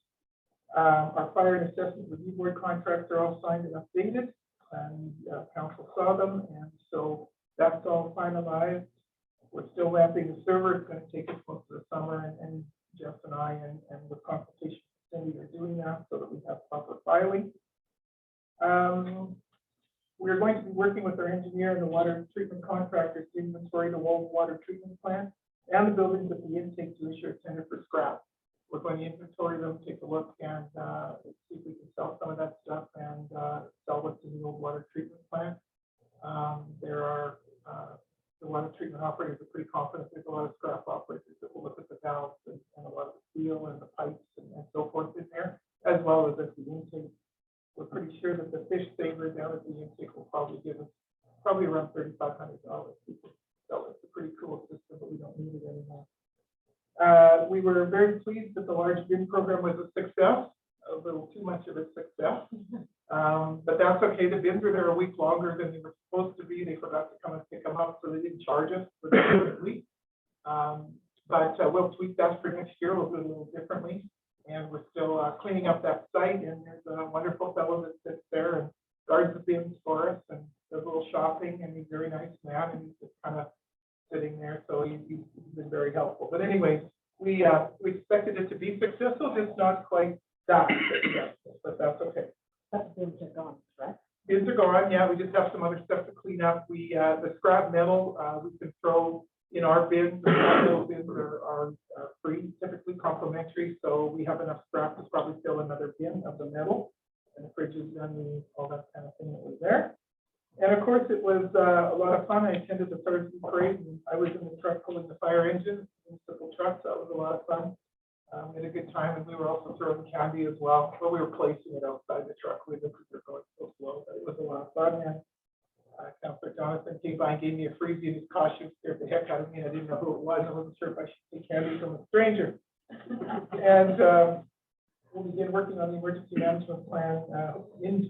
Our fire and assessment review board contracts are all signed and updated, and council saw them, and so that's all finalized. We're still ramping the server. It's going to take us most of the summer, and Jeff and I and with consultation with Cindy are doing that so that we have proper filing. We're going to be working with our engineer and the water treatment contractors to inventory the Wolf water treatment plant and the buildings at the intake to issue a tender for scrap. We're going to inventory them, take a look, and see if we can sell some of that stuff and sell what's in the old water treatment plant. The water treatment operators are pretty confident. There's a lot of scrap operators that will look at the valves and a lot of the steel and the pipes and so forth in there, as well as at the intake. We're pretty sure that the fish saver down at the intake will probably give us around $3,500. So it's a pretty cool system, but we don't need it anymore. We were very pleased that the large bin program was a success, a little too much of a success. But that's okay. The bins were there a week longer than they were supposed to be. They forgot to come and pick them up, so they didn't charge us for the week. But we'll tweak that for next year. We'll do it a little differently. And we're still cleaning up that site, and there's a wonderful fellow that sits there and guards the bins for us and does a little shopping, and he's a very nice man, and he's just kind of sitting there, so he's been very helpful. But anyways, we expected it to be successful, just not quite that successful, but that's okay. But bins are gone, correct? Bins are gone, yeah, we just have some other stuff to clean up. The scrap metal, we can throw in our bins. The scrap metal bins are free, typically complimentary, so we have enough scrap to probably fill another bin of the metal, and the fridges and all that kind of thing that was there. And of course, it was a lot of fun. I attended the Thorsby parade, and I was in the truck pulling the fire engine, in simple trucks. That was a lot of fun. We had a good time, and we were also throwing candy as well. But we were placing it outside the truck window because we were going so slow. But it was a lot of fun. And Councilor Jonathan K-Vine gave me a freebie, and his costume scared the heck out of me. I didn't know who it was. I wasn't sure if I should take candy from a stranger. And we'll begin working on the emergency management plan.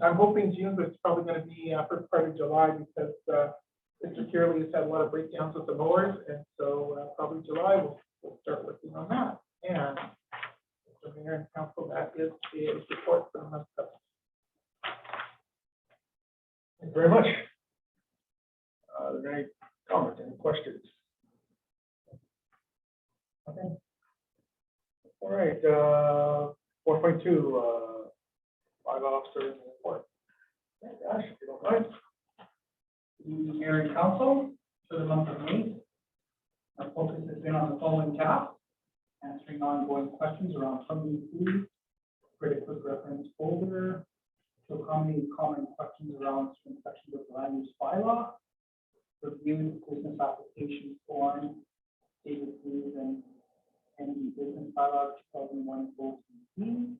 I'm hoping June, but it's probably going to be first part of July because Mr. Kearley has had a lot of breakdowns with the mowers, and so probably July we'll start working on that. And Mr. Mayor and Council, that is the report for the month. Thank you very much. Are there any comments, any questions? Okay. All right, 4.2, flag officer report. Gosh, if you don't mind. Mayor and Council, for the month of May, our focus has been on the following tasks: answering ongoing questions around funding food, create a quick reference folder, to accommodate common questions around certain sections of the land use bylaw, review business application form, David Cruz and the business bylaw 2001-14,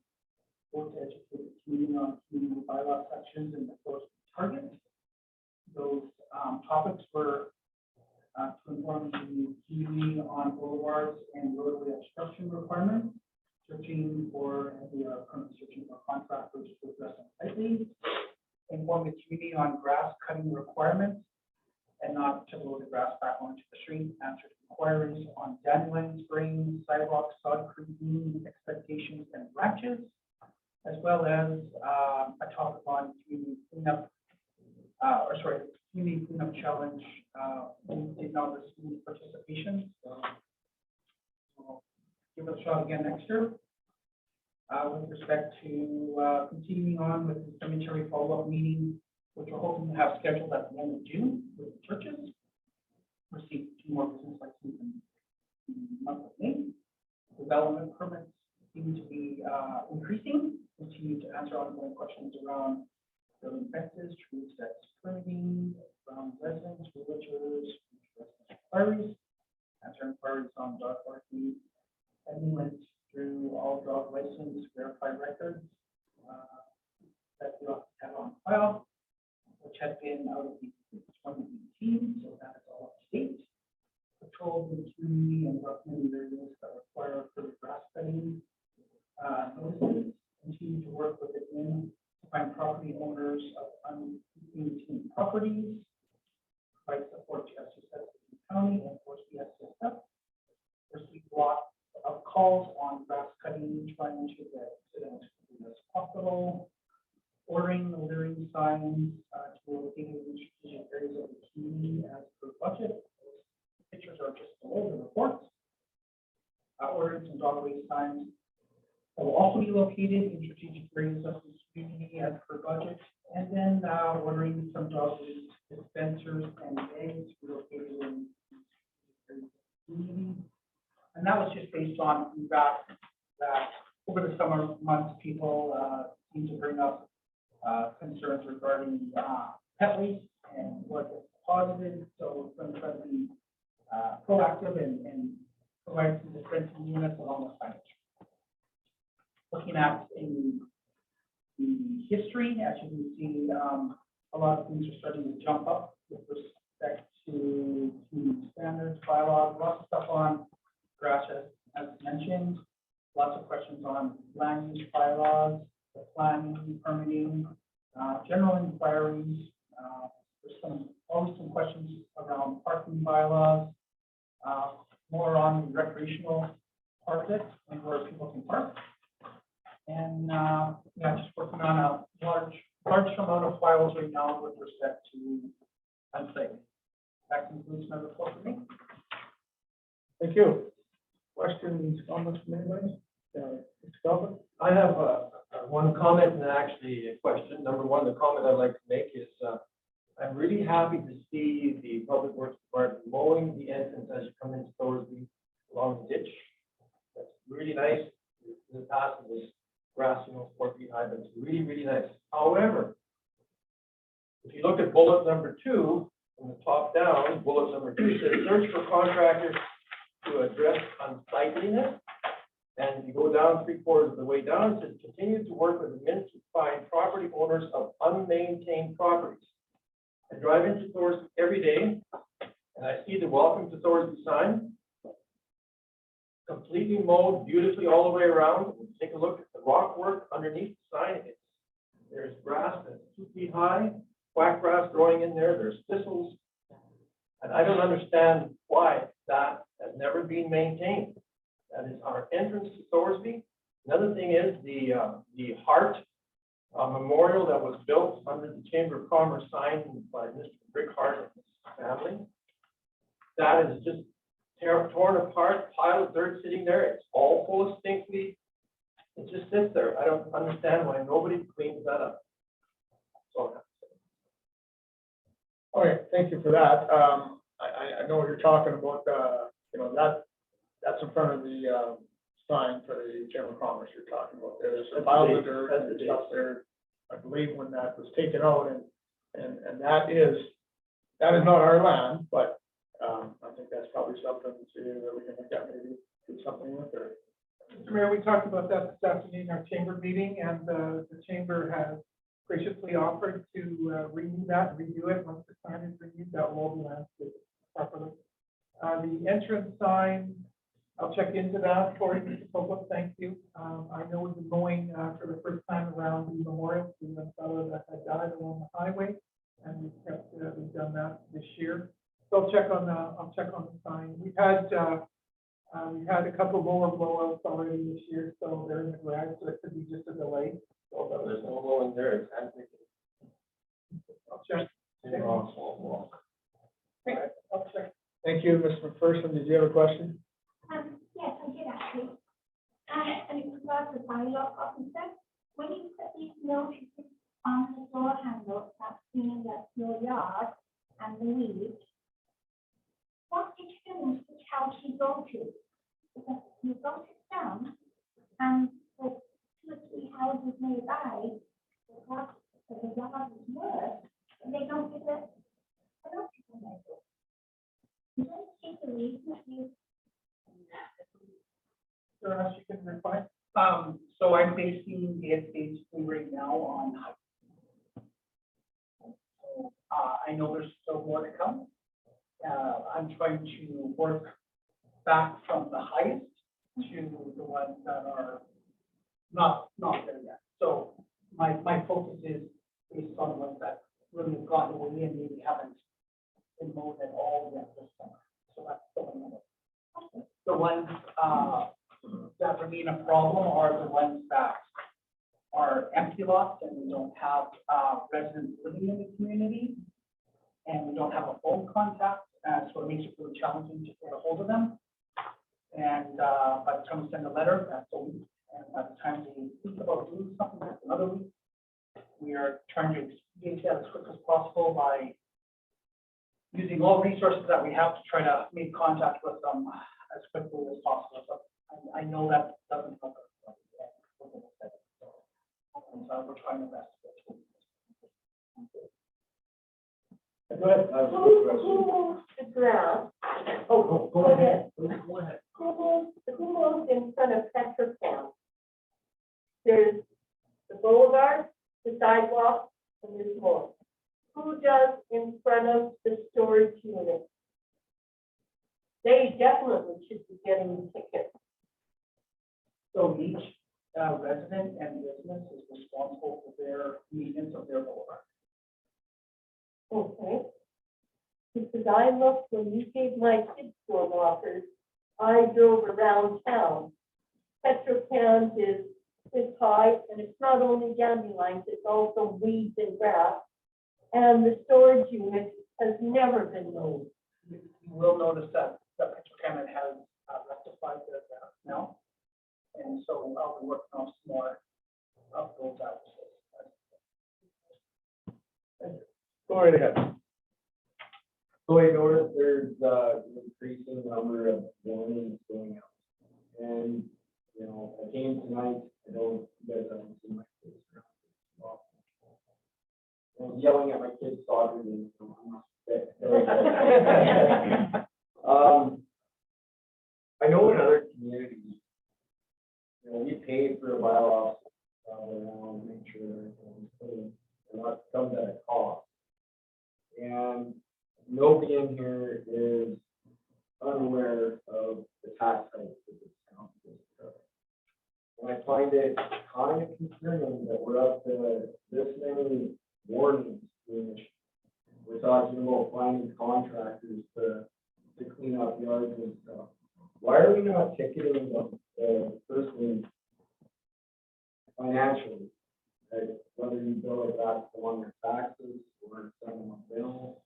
vote to educate the community on community bylaw sections and the Thorsby targets. Those topics were to inform the community on boulevards and roadway obstruction requirements, searching for, and we are currently searching for contractors to address them tightly, inform the community on grass cutting requirements and not to blow the grass back onto the street, answer inquiries on dandelion spraying, sidewalk sod creeping expectations and branches, as well as a topic on community cleanup, community cleanup challenge. We did not receive participation, so we'll give it a shot again next year. With respect to continuing on with the cemetery follow-up meeting, which we're hoping to have scheduled at the end of June with the churches. Received 2 more business licenses in the month of May. Development permits seem to be increasing. Continue to answer ongoing questions around building fences, tree sets, permitting, around residents, villagers, inquiries, answer inquiries on dog parking, and went through all dog license verified records that we have on file, which has been out of the 2018, so that is all up to date. Patrol the community and recommended areas that require further grass cutting notices. Continue to work with the inn to find property owners of unmaintained properties, provide support to SSF County and Thorsby SSF. Receive lots of calls on grass cutting, trying to get residents as soon as possible. Ordering the littering signs to be located in strategic areas of the community as per budget. Pictures are just below the reports. Ordering some dog waste signs that will also be located in strategic areas of the community as per budget. And then ordering some dog waste dispensers and bags to be located in areas of the community. And that was just based on feedback that over the summer months, people seem to bring up concerns regarding pet waste and what is positive. So we're going to try to be proactive and provide some dispensing units along with signage. Looking at in the history, as you can see, a lot of things are starting to jump up with respect to community standards, bylaws, lots of stuff on grass as mentioned, lots of questions on land use bylaws, the planning, permitting, general inquiries. There's always some questions around parking bylaws, more on the recreational part of it and where people can park. And yeah, just working on a large amount of files right now with respect to unsafe. That concludes my report for me. Thank you. Questions, comments from anybody? Mr. Calvin? I have one comment and actually a question. Number one, the comment I'd like to make is I'm really happy to see the Public Works Department mowing the entrance as you come into Thorsby along the ditch. That's really nice. In the past, it was grass, 4 feet high, but it's really, really nice. However, if if you look at bullet number 2, from the top down, bullet number 2 says search for contractors to address unsightliness. And if you go down 3/4 of the way down, it says continue to work with admin to find property owners of unmaintained properties. I drive into Thorsby every day and I see the welcome to Thorsby sign. Completely mowed beautifully all the way around. Take a look at the rock work underneath the sign. There's grass that's 2 feet high, quack grass growing in there, there's thistles. And I don't understand why that has never been maintained. That is our entrance to Thorsby. Another thing is the Hart memorial that was built under the Chamber of Commerce sign by Mr. Rick Hart and his family. That is just torn apart, pile of dirt sitting there. It's all full of stinkweed. It just sits there. I don't understand why nobody cleans that up. That's all I have to say. All right, thank you for that. I know what you're talking about, you know, that's in front of the sign for the Chamber of Commerce you're talking about. There's a pile of dirt and stuff there, I believe, when that was taken out, and that is not our land, but I think that's probably something that we can look at, maybe do something with it. Mr. Mayor, we talked about that this afternoon in our chamber meeting, and the chamber has graciously offered to renew that, redo it. Once the sign is renewed, that will all be landscaped properly. The entrance sign, I'll check into that for you, Mr. Pope, thank you. I know we've been going for the first time around the memorial to the fellow that had died along the highway, and we've done that this year. So I'll check on the sign. We've had a couple of lower blowouts already this year, so they're in the garage, so it could be just a delay. So there's no blowing there. It's handpicking. I'll check. I'll check. Thank you, Mr. McPherson. Did you have a question? Yes, I did actually. And it was about the bylaw officer. When you put these notices on the door handle, that's meaning that your yard and the weed, what determines which house you go to? Because you go to some, and the 2 or 3 houses nearby, the yard is worse, and they don't give it a notice on their door. Is there any particular reason that you? Perhaps you can reply. So I'm basing the estates right now on height. So, I know there's still more to come. I'm trying to work back from the highest to the ones that are not there yet. So my focus is based on the ones that really have gotten away and maybe haven't been mowed at all yet this summer. So that's the one. The ones that remain a problem are the ones that are empty lots and we don't have residents living in the community, and we don't have a phone contact, so it makes it really challenging to get a hold of them. And by the time we send a letter, that's a week, and by the time we think about doing something, that's another week. We are trying to engage that as quick as possible by using all resources that we have to try to make contact with them as quickly as possible. So I know that doesn't help us. So we're trying our best. Go ahead. Who moves the ground? Oh, go ahead. Go ahead. Who moves in front of Petrochem? There's the boulevard, the sidewalk, and there's more. Who does in front of the storage unit? They definitely should be getting tickets. So each resident and business is responsible for their maintenance of their boulevard. Okay. Because I looked, when you gave my kids door walkers, I drove around town. Petrochem is high, and it's not only dandelions, it's also weeds and grass. And the storage unit has never been mowed. You will notice that Petrochem has rectified their grass now. And so I'll be working on some more of those hours. Go right ahead. So I noticed there's an increasing number of warnings going out. And, you know, I came tonight, I know you guys haven't seen my face around. yelling at my kids' soccer games. So I'm not fit. I know in other communities, you know, we paid for a bylaw, to make sure that everything's clean, and that comes at a cost. And nobody in here is unaware of the tax hikes that this council is doing. And I find it kind of concerning that we're up to this many warnings, which we're talking about finding contractors to clean up yards and stuff. Why are we not ticketing them, firstly, financially? Right? Whether you bill it back to on their taxes or send them a bill,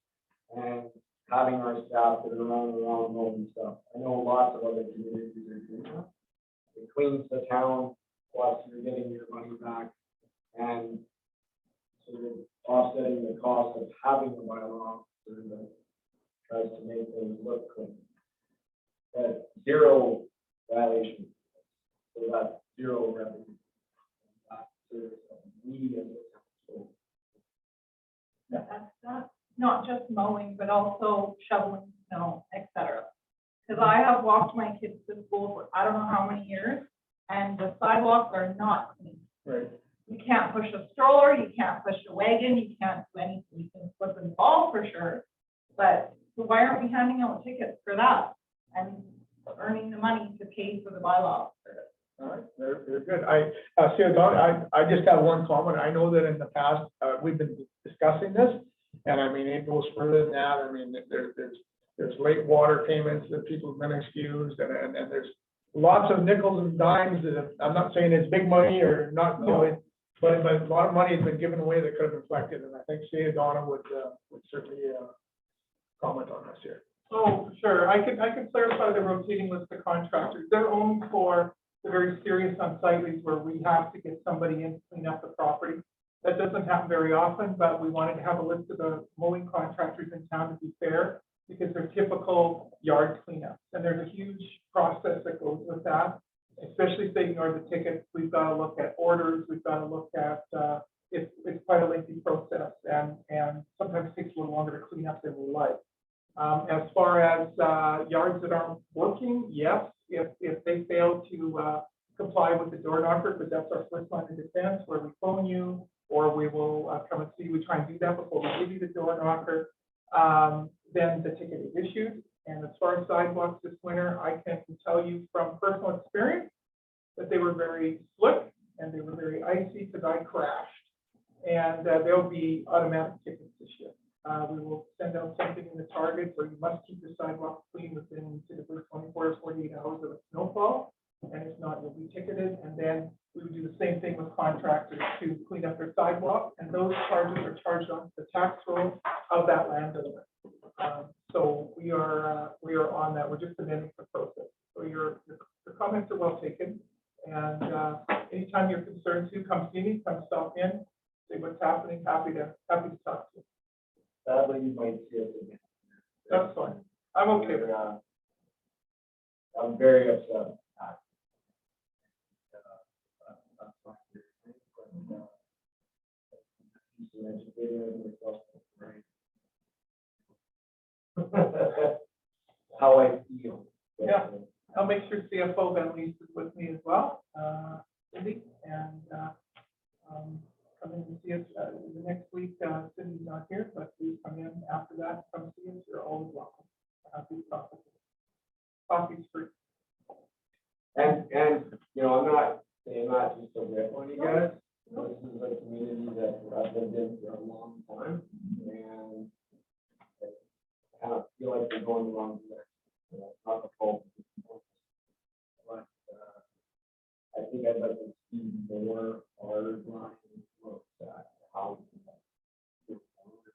and having our staff that are running around mowing stuff. I know lots of other communities are doing that. It cleans the town, plus you're getting your money back, and sort of offsetting the cost of having a bylaw officer that tries to make things look clean. But zero violation, so that's zero revenue. We as a council. That's not just mowing, but also shoveling snow, et cetera. Because I have walked my kids to school for I don't know how many years, and the sidewalks are not clean. Right. You can't push a stroller, you can't push a wagon, you can't do anything. You can slip and fall for sure. But so why aren't we handing out tickets for that and earning the money to pay for the bylaw? All right, they're good. I just have one comment. I know that in the past, we've been discussing this, and I mean, it goes further than that. I mean, there's late water payments that people have been excused, and there's lots of nickels and dimes that, I'm not saying it's big money or not, you know, but a lot of money has been given away that could have been collected, and I think Sia Donna would certainly comment on this here. Oh, sure. I can clarify the rotating list of contractors. They're only for the very serious unsightlies where we have to get somebody in to clean up the property. That doesn't happen very often, but we wanted to have a list of the mowing contractors in town to be fair, because they're typical yard cleanups. And there's a huge process that goes with that, especially if they ignore the tickets. We've got to look at orders. We've got to look at, it's quite a lengthy process, and sometimes takes a little longer to clean up than we like. As far as yards that aren't working, yes, if they fail to comply with the door knocker, because that's our first line of defense, where we phone you or we will come and see you. We try and do that before we give you the door knocker. Then the ticket is issued. And as far as sidewalks this winter, I can tell you from personal experience that they were very slick and they were very icy because I crashed. And there'll be automatic tickets this year. We will send out something in the target where you must keep your sidewalk clean within the first 24 or 48 hours of a snowfall. And if not, you'll be ticketed. And then we would do the same thing with contractors to clean up their sidewalk. And those charges are charged on the tax roll of that landowner. So we are on that. We're just amending the process. So your comments are well taken. And anytime you're concerned to, come see me, come stop in, see what's happening. Happy to talk to you. Sadly, you might see us again. That's fine. I'm okay with that. I'm very upset. How I feel. Yeah. I'll make sure CFO Ben Lees is with me as well, Cindy, and come in and see us the next week. Cindy's not here, but please come in after that. Come see us. You're always welcome. Happy to talk with you. Coffee's free. And you know, I'm not saying that just to rip on you guys. This is a community that I've lived in for a long time, and I kind of feel like they're going the wrong direction. You know, it's not the fault of the people, but I think I'd like to see more hard line looks at how we can get forward,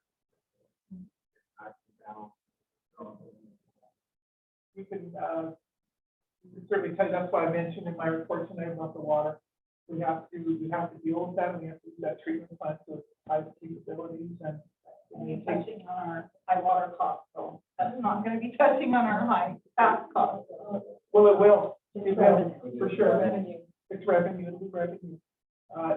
down. We can certainly tell you, that's why I mentioned in my report tonight about the water. We have to deal with that, and we have to do that treatment plant with high capabilities and Touching on our high water costs, so that's not going to be touching on our high tax costs. well, it will, It's revenue. for sure. Revenue. It's revenue, it'll be revenue.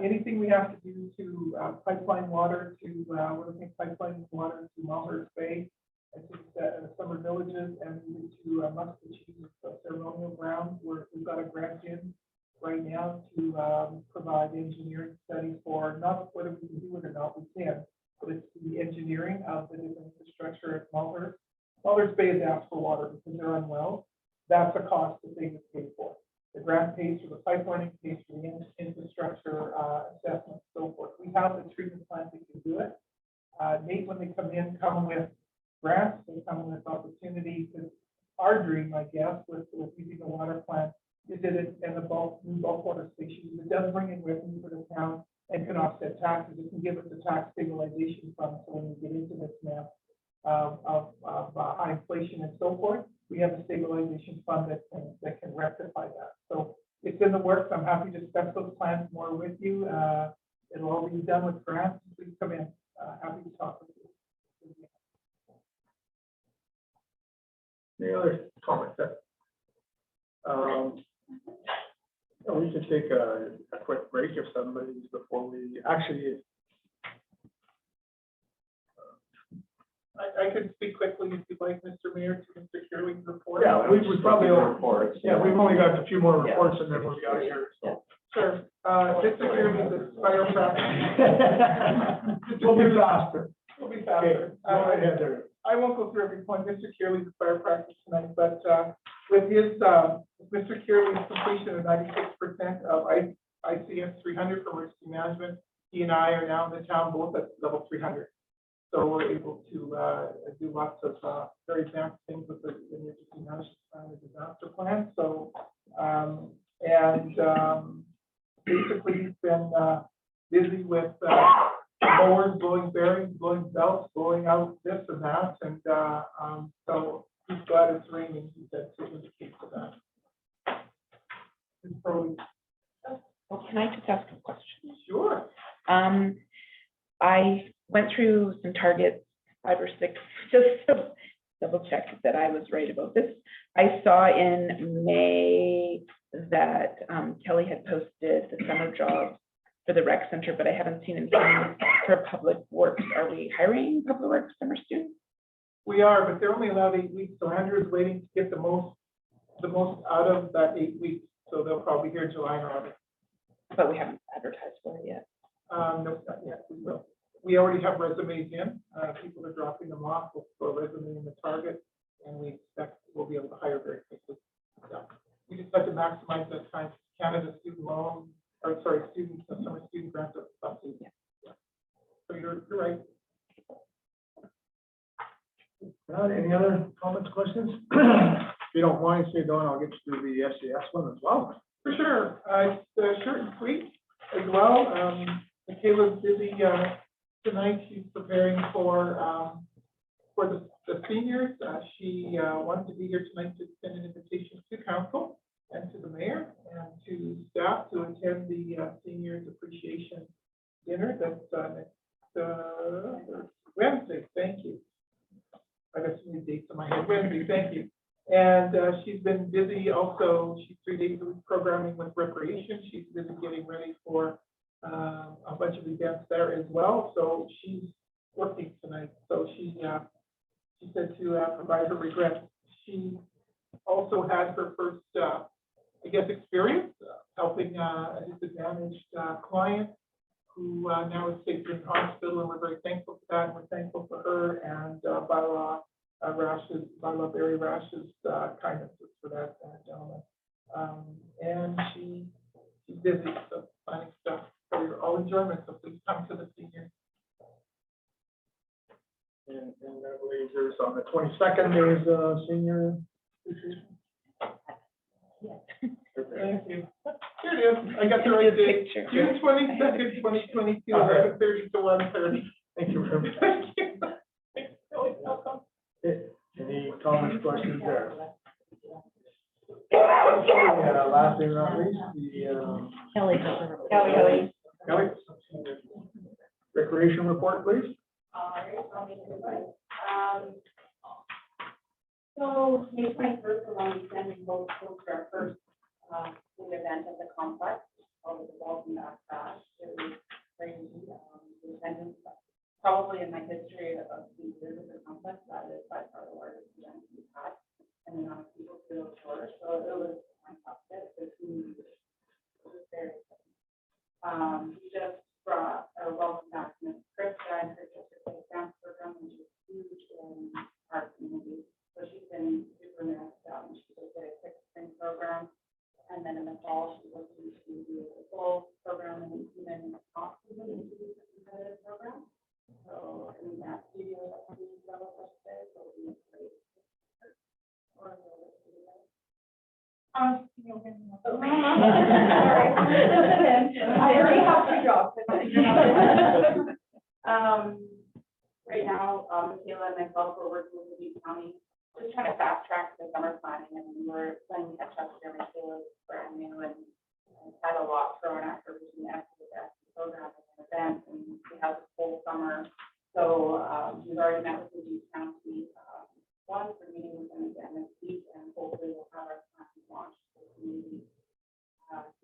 Anything we have to do due to pipeline water to, we're looking at pipeline water to Malheur Bay, and to Summer Villages, and to Muscatine, ceremonial grounds, where we've got a grant in right now to provide engineering studies for, not whether we can do it or not, we can, but it's the engineering of the different infrastructure at Malheur. Malheur's Bay has asked for water because they're unwell. That's a cost that they would pay for. The grant pays for the pipelining, pays for the infrastructure assessment, so forth. We have the treatment plant that can do it. Nate, when they come with grants, they come with opportunities. And our dream, I guess, with using the water plant is that it, and the new bulk water station, it does bring in revenue for the town and can offset taxes. It can give us a tax stabilization fund. So when we get into this now of high inflation and so forth, we have a stabilization fund that can rectify that. So it's in the works. I'm happy to discuss those plans more with you. It'll all be done with grants. Please come in. Happy to talk with you. Any other comments? We should take a quick break if somebody's before we actually. I could speak quickly if you'd like, Mr. Mayor, to Mr. Curley's report. Yeah, we probably will. Reports. Yeah, we've only got a few more reports and then we'll be out of here. So. Sure. Mr. Curley, the fire practice. We'll be faster. We'll be Okay, faster. go ahead there. I won't go through every point. Mr. Curley's the fire practice tonight, but with his, Mr. Curley's completion of 96% of ICS 300 for emergency management, he and I are now in the town both at level 300. So we're able to do lots of very advanced things with the emergency management plan and disaster plan. So, basically he's been busy with mowers, blowing bearings, blowing belts, blowing out this and that. And so he's glad it's raining. He said to indicate to that. It's probably, Well, can I just ask a question? sure. I went through some targets, 5 or 6, just to double check that I was right about this. I saw in May that Kelly had posted the summer jobs for the rec center, but I haven't seen anything for public works. Are we hiring public works summer students? We are, but they're only allowed 8 weeks. So Andrew is waiting to get the most out of that 8 weeks. So they'll probably hear July and August. But we haven't advertised for it yet. No, not yet. We will. We already have resumes in. People are dropping them off. We'll throw a resume in the target, and we expect we'll be able to hire very quickly. Yeah. We just have to maximize that time. Canada student loan, or sorry, summer student grants are subsidy. Yeah. So you're right. Any other comments, questions? If you don't mind, say Don, I'll get you to the SCS one as well. For sure. It's short and sweet as well. Michaela's busy tonight. She's preparing for the seniors. She wanted to be here tonight to send an invitation to council and to the mayor and to staff to attend the seniors appreciation dinner that's next Wednesday. Thank you. I got so many dates in my head. Wednesday. Thank you. And she's been busy also. She's 3 days a week programming with recreation. She's busy getting ready for a bunch of events there as well. So she's working tonight. So she said to provide her regrets. She also had her first, I guess, experience helping a disadvantaged client who now is safe in hospital, and we're very thankful for that. And we're thankful for her and Bylaw Barry Rash's kindness for that gentleman. And she's busy, so planning stuff for your all enjoyment. So please come to the senior. And I believe there's on the 22nd, there's senior appreciation. Thank you. Here it is. I got the right date. Picture. June 22nd, 2022, 11:30 to 1:30. Thank you very much. Thank you. Welcome. Any comments, questions there? Last but not least, the Kelly. Kelly. Recreation report, please. So May 21st, along with Sandy, we'll host our first food event at the complex called the Walton Back Bash. It was bring attendance. Probably in my history of being here with the complex, that is by far the largest event we've had. And the amount of people through those doors, so it was fantastic. It was very exciting. We just brought a welcome back to Ms. Krista and her certificate dance program, which is huge in our community. So she's been super nice. She just did a quick spring program. And then in the fall, she was looking to do a full program and even possibly into the competitive program. So in that studio that we developed yesterday, so it'll be great. Or another studio. Sorry. I already have two jobs. Right now, Michaela and myself are working with the Duke County, just trying to fast track the summer planning, and we're playing catch up here. Michaela's brand new and had a lot thrown at her between the program and events, and we have this whole summer. So we've already met with the Duke County once, we're meeting with them again this week, and hopefully we'll have our plan launched for the community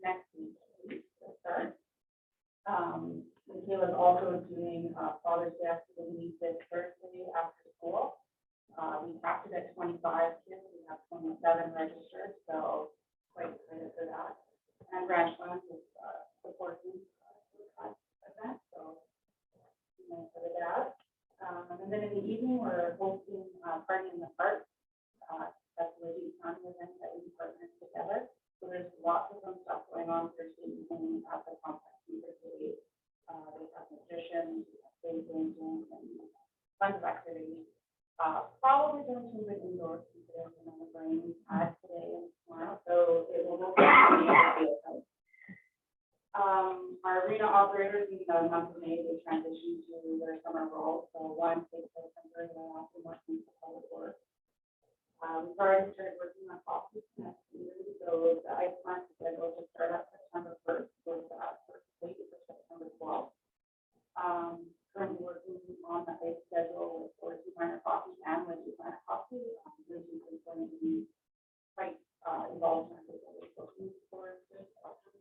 next week to start. Michaela's also doing Father's Day activity this Thursday after school. We capped it at 25 kids. We have 27 registered, so quite excited for that. And Branchland is supporting the event, so for the dad. And then in the evening, we're hosting Party in the Park. That's the Duke County event that we partnered together. So there's lots of fun stuff going on Thursday evening at the complex. They have magicians, stage painting, and tons of activities. Probably going to the indoor because the rain had today and tomorrow, so it will look like our arena operators, you know, month of May, they transition to their summer role. So one takes their temporary layoff and working for public works. We've already started working on office next year, so the ice plant schedule to start up September 1st with first date for September 12th. Currently working on the ice schedule with Thorsby Minor Coffee and Lindsay Minor Coffee. Lindsay is going to be quite involved in the booking for this process.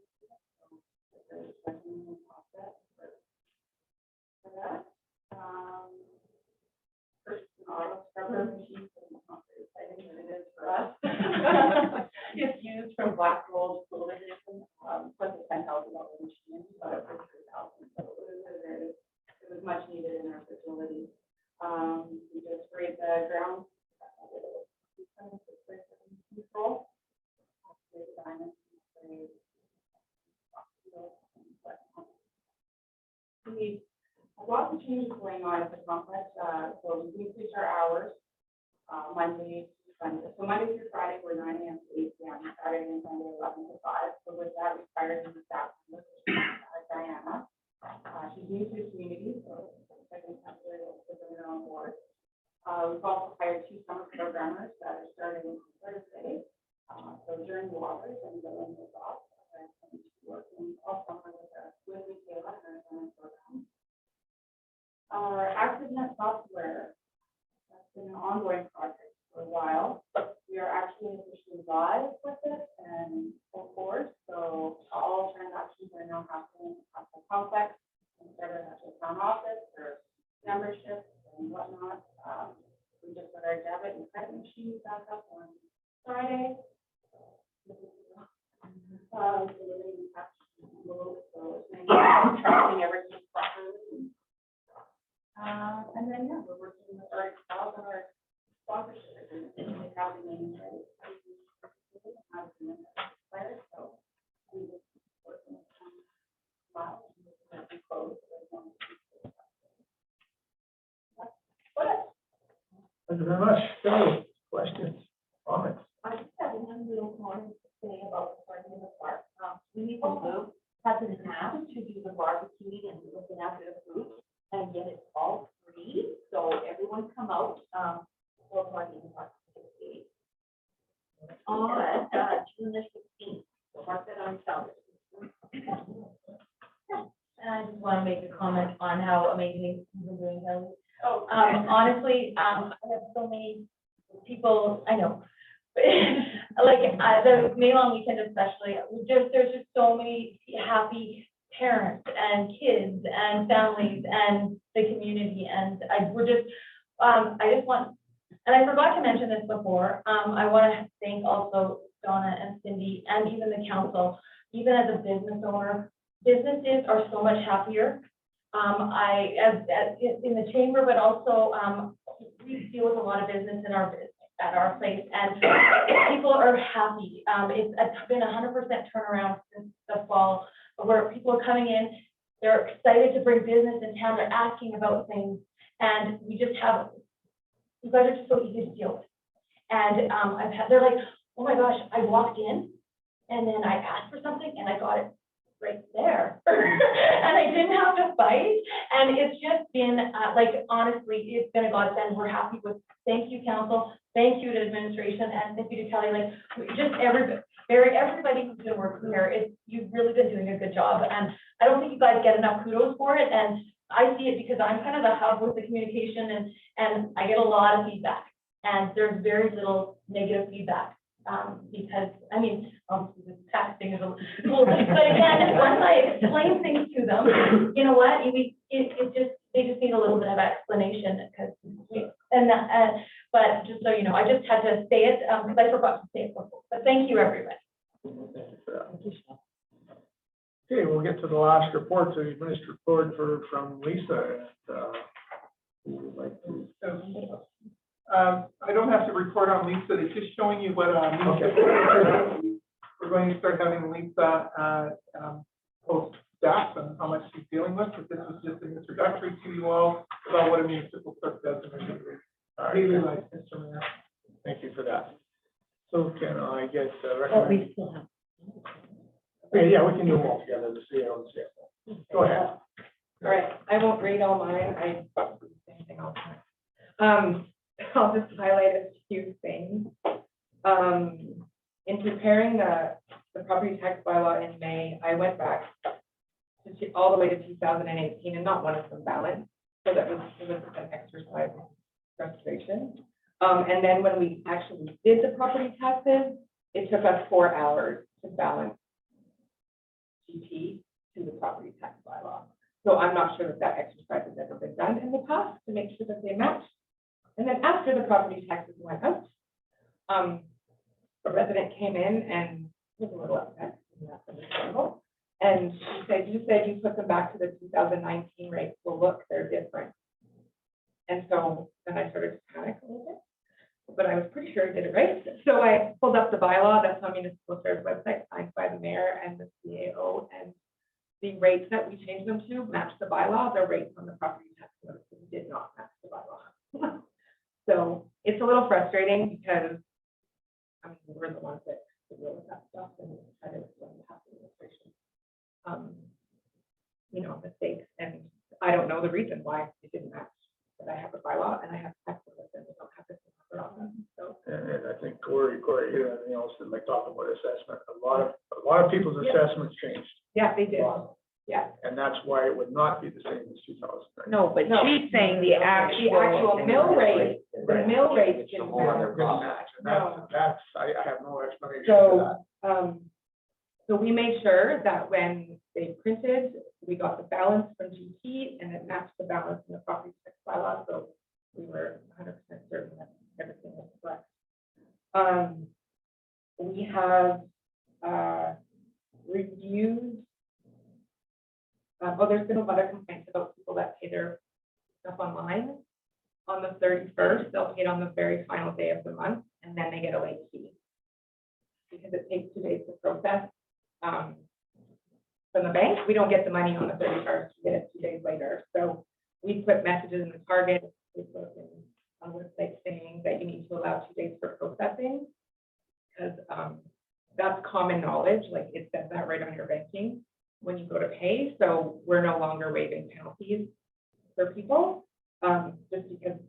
So there's a process for that. First, an auto scrubber machine, so it's not very exciting, but it is for us. It's used from Black Gold School Edition, plus a $10,000 machine, but for $3,000. So it was much needed in our facility. We just sprayed the ground. Control. We have lots of changes going on at the complex. So we increased our hours Monday to Sunday. So Monday through Friday, we're 9 a.m. to 8 p.m. Saturday and Sunday, 11 to 5. So with that, we hired a new staff member, Diana. She's new to the community, so second time we're bringing her on board. We've also hired 2 summer programmers that are starting Thursday. So during the waters and Dylan was off, and working all summer with Michaela and our summer program. Our ActiveNet software, that's been an ongoing project for a while. We are actually officially live with it and full force. So all transactions are now happening at the complex instead of at the town office or memberships and whatnot. We just got our debit and credit machines back up on Friday. So it's tracking everything properly. And then, yeah, we're working with our spouse and our sponsorship agreement. They have the name right. So we just working with them. Wow. Close. Thank you very much. Kelly, questions, comments? I just have one little comment to say about the party in the park. We need to move, has an app to do the barbecuing and looking after the food, and yet it's all free. So everyone come out, for party in the park. On June the 16th, so mark that on calendar. And I just want to make a comment on how amazing you've been doing, Kelly. Honestly, I have so many people, I know, like the May long weekend especially, there's just so many happy parents and kids and families and the community. And I just want, and I forgot to mention this before, I want to thank also Donna and Cindy and even the council. Even as a business owner, businesses are so much happier. In the chamber, but also we deal with a lot of business at our place, and people are happy. It's been 100% turnaround since the fall, where people are coming in, they're excited to bring business in town, they're asking about things, and you guys are just so easy to deal with. And they're like, oh my gosh, I walked in, and then I asked for something, and I got it right there. And I didn't have to fight. And it's just been, honestly, it's been a godsend. We're happy with, thank you, council. Thank you to administration, and thank you to Kelly. Just everybody who's been working here, you've really been doing a good job. And I don't think you guys get enough kudos for it. And I see it because I'm kind of the hub with the communication, and I get a lot of feedback. And there's very little negative feedback. Because, I mean, obviously the texting is a little bit, but again, once I explain things to them, you know what, they just need a little bit of explanation, but just so you know, I just had to say it, because I forgot to say it before, but thank you, everybody. Okay, we'll get to the last report, the administrative report from Lisa. Who would like to? I don't have to report on Lisa, it's just showing you what, we're going to start having Lisa, post stats on how much she's dealing with, but this was just an introductory to you all about what a municipal clerk does in a daily life. Mr. Mayor. Thank you for that. So can I get Well, recommend? we still have. Okay, yeah, we can do them all together, the CEO and the CFO. Go ahead. All right, I won't read all mine, same thing all the time. I'll just highlight a few things. In preparing the property tax bylaw in May, I went back to all the way to 2018, and not one of them balanced, so it was an exercise in frustration. And then when we actually did the property taxes, it took us 4 hours to balance GT to the property tax bylaw. So I'm not sure that exercise has ever been done in the past to make sure that they match. And then after the property taxes went out, a resident came in and was a little upset, and that's understandable. And she said, you put them back to the 2019 rates. Well, look, they're different. And so then I started to panic a little bit, but I was pretty sure I did it right. So I pulled up the bylaw that's on Municipal Affairs website, signed by the mayor and the CAO, and the rates that we changed them to match the bylaw. The rates on the property tax notices did not match the bylaw. So it's a little frustrating because we're the ones that deal with that stuff and try to explain the administration, mistakes. And I don't know the reason why it didn't match. But I have a bylaw and I have tax notice and we don't have this on them. So. And I think Corey, anything else that like talking about assessment, a lot of people's assessments changed. Yeah, they did. Yeah. And that's why it would not be the same as 2009. No, but she's saying the actual mill rate, the mill rate didn't match. And that's, I have no explanation so, for that. So we made sure that when they printed, we got the balance from GT and it matched the balance in the property tax bylaw. So we were 100% certain that everything was correct. We have reviewed. There's been a lot of complaints about people that pay their stuff online. On the 31st, they'll pay it on the very final day of the month, and then they get a late fee. Because it takes 2 days to process from the bank. We don't get the money on the 31st, we get it 2 days later. So we put messages in the target, we put in on the website saying that you need to allow 2 days for processing, because that's common knowledge, like it says that right on your banking when you go to pay. So we're no longer waiving penalties for people, just because,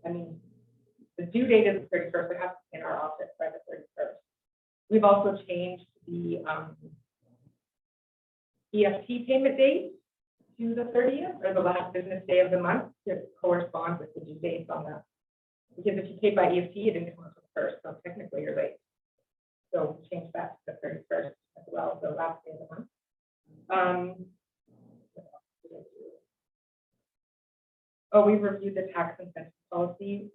the due date is the 31st, it has to be in our office by the 31st. We've also changed the EFT payment date to the 30th, or the last business day of the month, to correspond with the due dates on that. Because if you paid by EFT, it didn't come out the 1st, so technically you're late. So change that to the 31st as well, the last day of the month. Oh, we reviewed the tax incentive policy,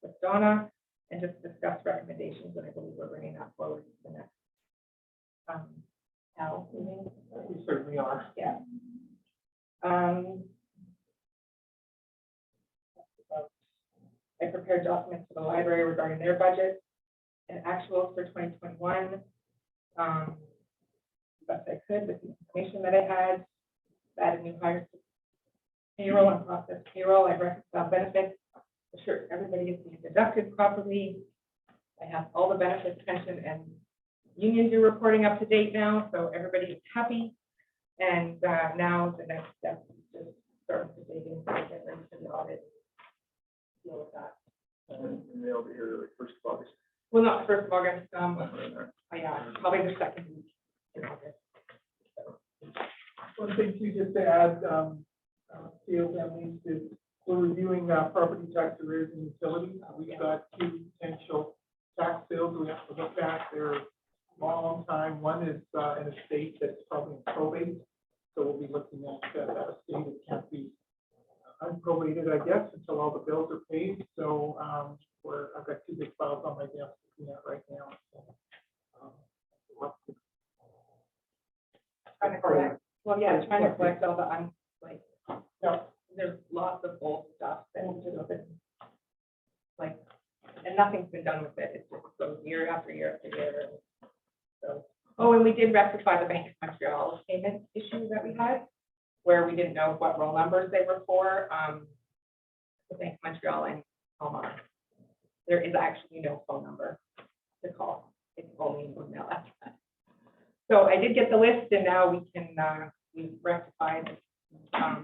with Donna and just discussed recommendations, and I believe we're bringing that forward to the next, Cal meeting. We certainly are. Yeah. I prepared documents for the library regarding their budget and actuals for 2021. Best I could with the information that I had. Added new hires to payroll and process payroll. I reconciled benefits, assured everybody is being deducted properly. I have all the benefits, pension, and union due reporting up to date now, so everybody is happy. And now the next step is just starting to dig in, get ready for the audit. Deal with that. And they'll be here like first of August. Well, not first of August, yeah, probably the second week in August. One thing too, just to add, COM needs to, we're reviewing property tax arrears and utilities. We've got two potential tax bills we have to look at. They're a long time. One is an estate that's probably in probate. So we'll be looking at that estate. It can't be unprobated, I guess, until all the bills are paid. So I've got two big files on my desk looking at right now. So, Trying to collect, well, yeah, trying to collect all the, yeah. there's lots of old stuff that just been, like, and nothing's been done with it. It's just goes year after year after year. So, oh, and we did rectify the Bank of Montreal payment issue that we had, where we didn't know what roll numbers they were for. The Bank of Montreal and Palmer. There is actually no phone number to call. It's only an email after that. So I did get the list, and now we can, we've rectified that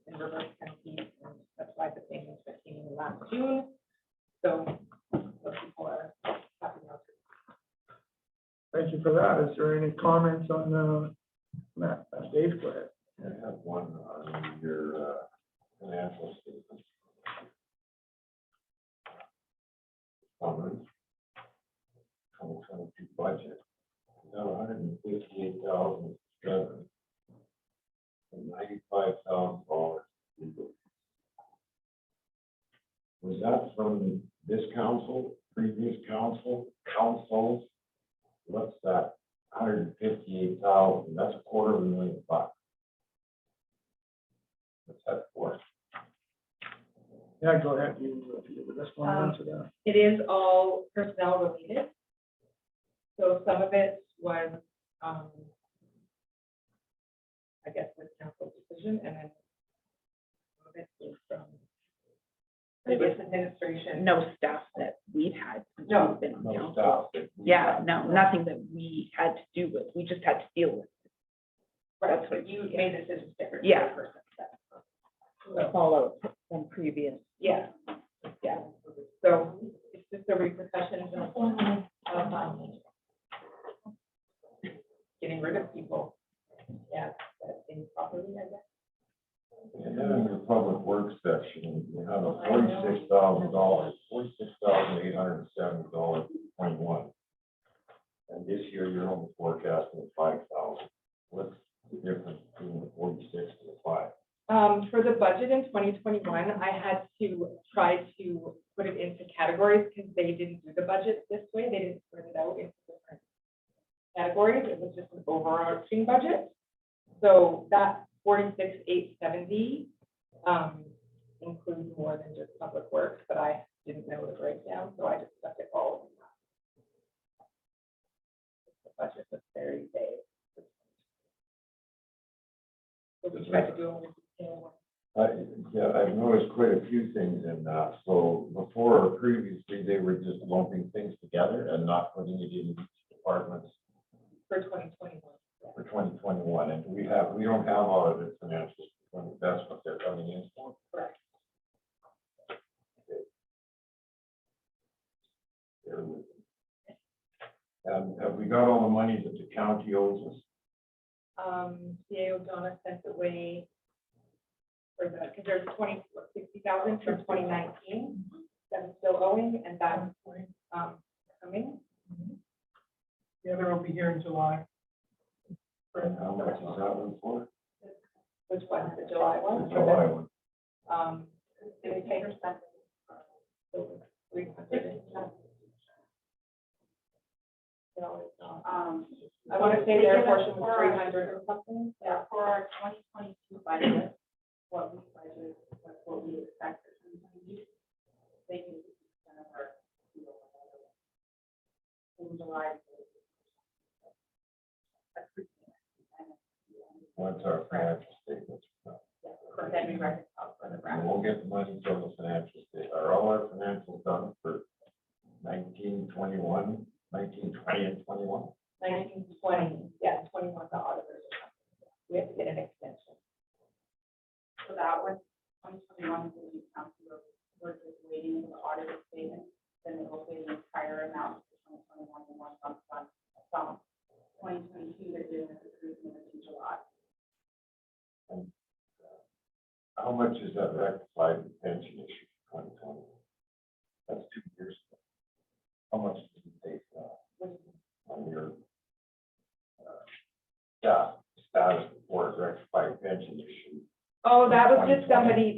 in reverse penalties, and that's why the payments that came in last June. So those people are happy now. Thank you for that. Is there any comments on that? Dave, go ahead. I have one on your financial statements. Summary. 2022 budget. Now $158,007 and $95,000. Was that from this council, previous councils? What's that? 158,000. That's $250,000 bucks. What's that for? Yeah, go ahead. You just want to answer that. It is all personnel related. So some of it was, I guess, with council decision, and then some of it is from previous administration. No staff that we've had. since No. we've been on No council. staff that we Yeah, have. no, nothing that we had to do with. We just had to deal with. Right, That's but what- you made decisions different. Yeah. The follow from previous. Yeah, yeah. So it's just a repercussion of getting rid of people. Yeah, that's improperly, I guess. And then in your public works section, you have a $46,000, $46,870.21. And this year, you're only forecasting 5,000. What's the difference between the 46 and the 5? For the budget in 2021, I had to try to put it into categories because they didn't do the budget this way. They didn't spread it out into different categories. It was just an overarching budget. So that 46,870 includes more than just public works, but I didn't know the breakdown, so I just stuck it all in that. The budget was very vague. So we tried to do a more detailed one. Yeah, I've noticed quite a few things in that. So before or previously, they were just lumping things together and not putting it in each department's For 2021. for 2021. And we don't have audited financials. That's what they're coming in for. Correct. Bear with me. And have we got all the money that the county owes us? CAO Donna sent away for the, because there's 60,000 from 2019 that is still owing, and that's coming. The other will be here in July. And how much is that one for? Which one, the July one? The July one. They pay her something. 300. I want to say their portion was 300 or something. Yeah, for our 2022 budget, what we budgeted, that's what we expect for 2022. They do 50% of our in July. What's our financial statements? For that we reconcile for the And bracket. we'll get the money from the financial state. Are all our financials done for 1921, 1920 and 21? 1920, yeah, 21 the auditors. We have to get an extension. So that was 2021, will be counted, we're just waiting for the audited statement, then it will pay the entire amount for 2021 in one lump sum. 2022, they're doing this agreement in July. How much is that rectified pension issue for 2020? That's 2 years ago. How much did you take on your status report rectified pension issue? Oh, that was just somebody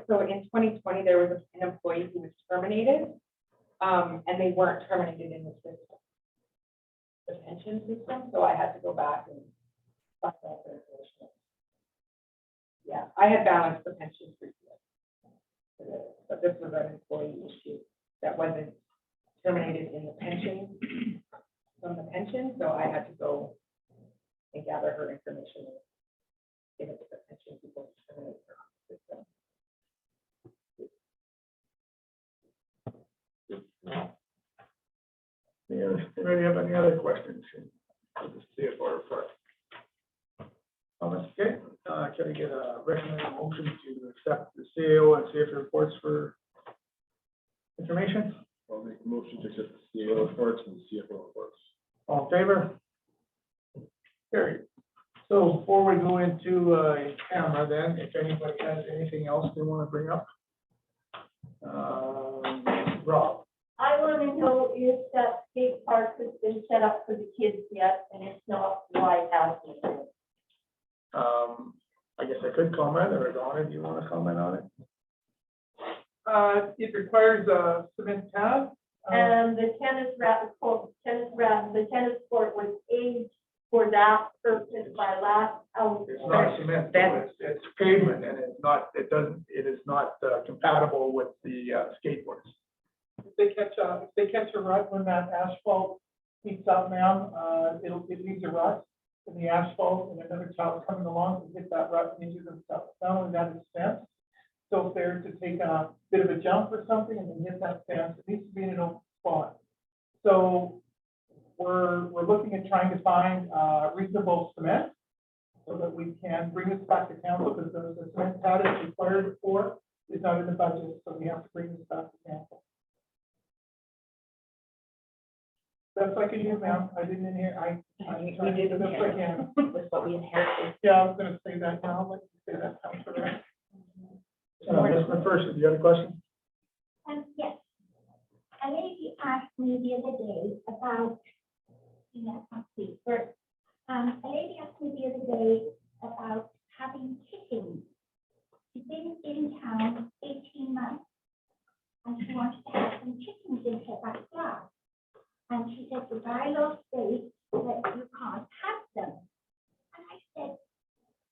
so in 2020, there was an employee who was terminated, and they weren't terminated in the system, the pension system, so I had to go back and find out their information. Yeah, I had balanced the pension previously, but this was an employee issue that wasn't terminated in the pension, from the pension, so I had to go and gather her information and give it to the pension people to terminate her on the system. Anybody have any other questions? For the CFO report? Okay, can I get a recommended motion to accept the CAO and CFO reports for information? I'll make a motion to accept the CAO reports and the CFO reports. All in favor? Carried. So before we go into camera then, if anybody has anything else they want to bring up? Rob? I want to know if that skate park has been set up for the kids yet, and if not, why hasn't it? I guess I could comment, or Donna, do you want to comment on it? It requires a cement pad. And the tennis court was aged for that purpose by last out. It's not cement, though, it's pavement, and it is not compatible with the skateboards. If they catch a rut when that asphalt heats up, ma'am, it leaves a rut in the asphalt, and another child coming along can hit that rut and injure themselves. Not only that, it's fenced. So if they're to take a bit of a jump or something and then hit that fence, it needs to be in an open spot. So we're looking at trying to find reasonable cement so that we can bring this back to council, because the cement pad is required for is not in the budget, so we have to bring this back to council. Best I can do, ma'am. I didn't inherit, We did the best I can. with what we inherited. Yeah, I was gonna say that now, let's say that, Councilor. Ms. McPherson, you have a question? Yes. A lady asked me the other day about, first, a lady asked me the other day about having chickens. She's been in town 18 months, and she wanted to have some chickens in her backyard. And she said, the bylaw states that you can't have them. And I said,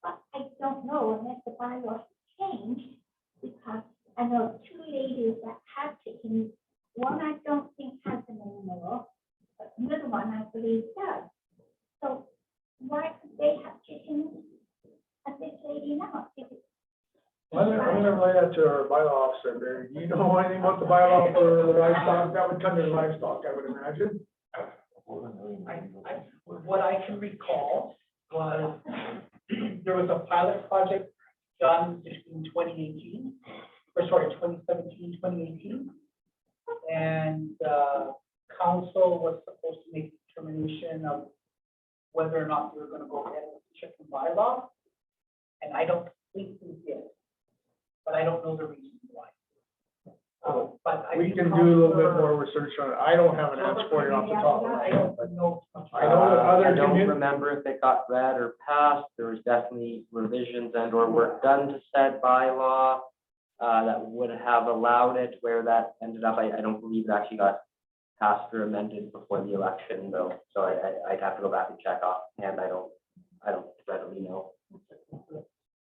but I don't know unless the bylaw changed, because I know 2 ladies that have chickens. One I don't think has them anymore, but the other one I believe does. So why could they have chickens and this lady not? Is it I'm gonna relay that to our bylaw officer, Barry. Do you know anything about the bylaw for livestock? That would come to livestock, I would imagine. What I can recall was there was a pilot project done between 2017, 2018. And council was supposed to make a determination of whether or not we were going to go ahead with the chicken bylaw. And I don't think we did, but I don't know the reason why. But I We think can do a little bit Councilor- more research on it. I don't have an answer for you off the top of my I head. don't know. I know that other I don't communities. remember if it got read or passed. There was definitely revisions and or work done to said bylaw. that would have allowed it. Where that ended up, I don't believe it actually got passed or amended before the election though. So I'd have to go back and check off, and I don't readily know.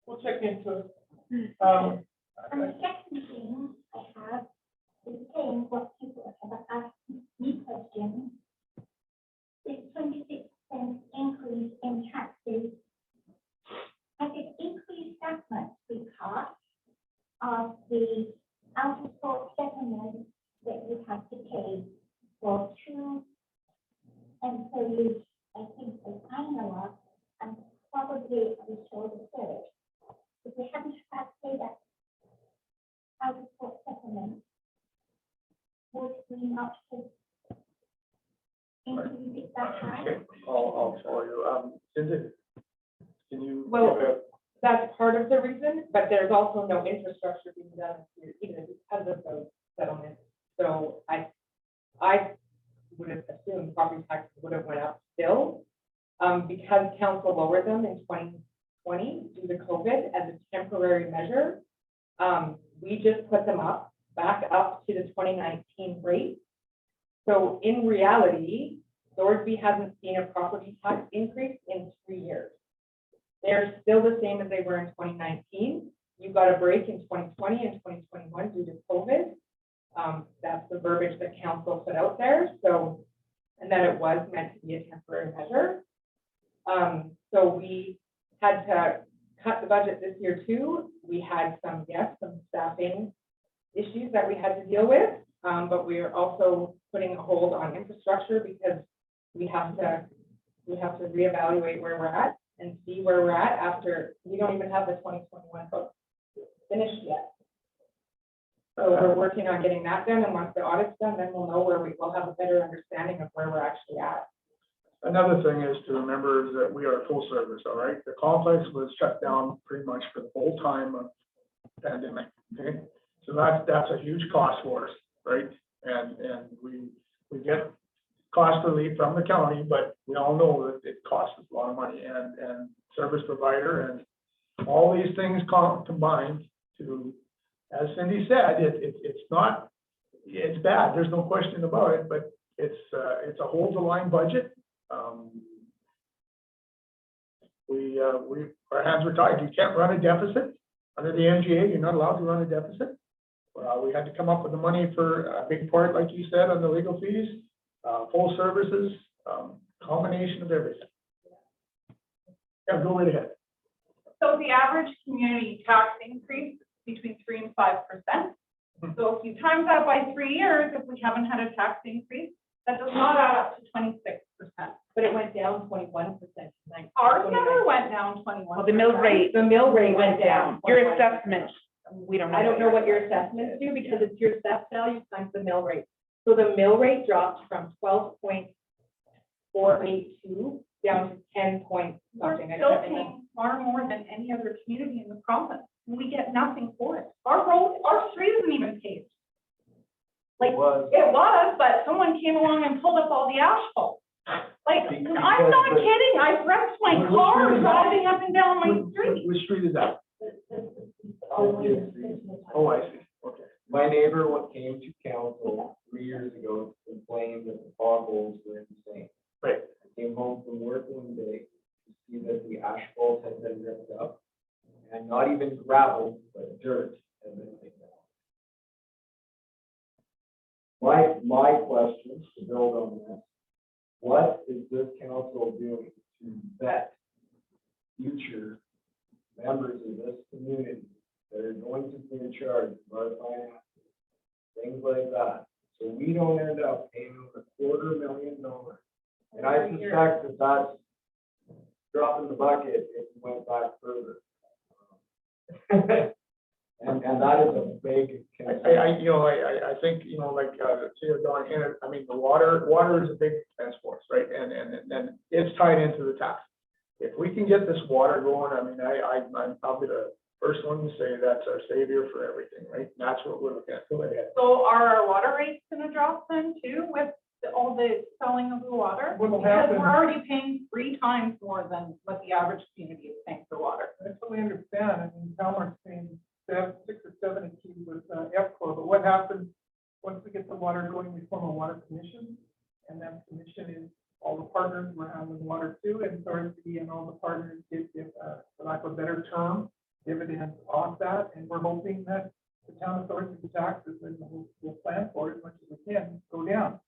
We'll check into it. And the second thing I have is saying what people have asked me questions. This 26% increase in taxes, has it increased that much because of the out-of-court settlement that you have to pay for 2 employees, I think, for Iowa, and probably also the third? If we hadn't had to pay that out-of-court settlement, would we not have increased it that high? Okay, I'll follow you. Cindy, can you? Well, that's part of the reason, but there's also no infrastructure being done here either because of those settlements. So I would have assumed property taxes would have went up still, because council lowered them in 2020 due to COVID as a temporary measure. We just put them back up to the 2019 rate. So in reality, Thorsby hasn't seen a property tax increase in 3 years. They're still the same as they were in 2019. You got a break in 2020 and 2021 due to COVID. That's the verbiage that council put out there. So, and that it was meant to be a temporary measure. So we had to cut the budget this year too. We had some staffing issues that we had to deal with, but we are also putting a hold on infrastructure because we have to reevaluate where we're at and see where we're at after we don't even have the 2021 book finished yet. So we're working on getting that done, and once the audit's done, then we'll know where we'll have a better understanding of where we're actually at. Another thing is to remember is that we are full service, all right? The complex was shut down pretty much for the whole time of pandemic, okay? So that's a huge cost for us, right? And we get cost relief from the county, but we all know that it costs us a lot of money, and service provider and all these things combined to, as Cindy said, it's not, it's bad, there's no question about it, but it's a hold the line budget. Our hands were tied. You can't run a deficit under the NGA. You're not allowed to run a deficit. We had to come up with the money for a big part, like you said, on the legal fees, full services, combination of everything. Yeah, go right ahead. So the average community tax increase is between 3% and 5%. So if you times that by 3 years, if we haven't had a tax increase, that does not add up to 26%. But it went down 21%. Ours never went down 21%. Well, the mill rate went down. Your assessment, we don't know. I don't know what your assessments do because it's your assessed value times the mill rate. So the mill rate dropped from 12.482 down to 10 point something. We're still paying far more than any other community in the province. We get nothing for it. Our road, our street isn't even paved. Like, it was, but someone came along and pulled up all the asphalt. Like, I'm not kidding. I've wrecked my car driving up and down my street. Which street is that? Oh, I see. Okay. My neighbor, what came to council 3 years ago, complained that the potholes were insane. Right. I came home from work one day to see that the asphalt had been ripped up, and not even gravel, but dirt had been taken out. My question to build on this, what is this council doing to vet future members of this community that are going to be in charge of our finances, things like that, so we don't end up paying $250,000? And I suspect that that's dropping the bucket if we went back further. And that is a big concern. I think, like, Chair Don Henry, I mean, the water is a big expense for us, right? And it's tied into the tax. If we can get this water going, I mean, I'm probably the first one to say that's our savior for everything, right? And that's what we're looking at. Go ahead. So are our water rates gonna drop then too with all the selling of the water? What will Because happen? we're already paying 3 times more than what the average community is paying for water. I totally understand. I mean, Calmart's paying 6 or 7 a what happens, once we get the water going, we form a water commission. And that commission is all the partners, we're handling water too, and Thorsby and all the partners give, for lack of a better term, dividends off that. And we're hoping that the town of Thorsby taxes, and we'll plan for it as much as we can, go down.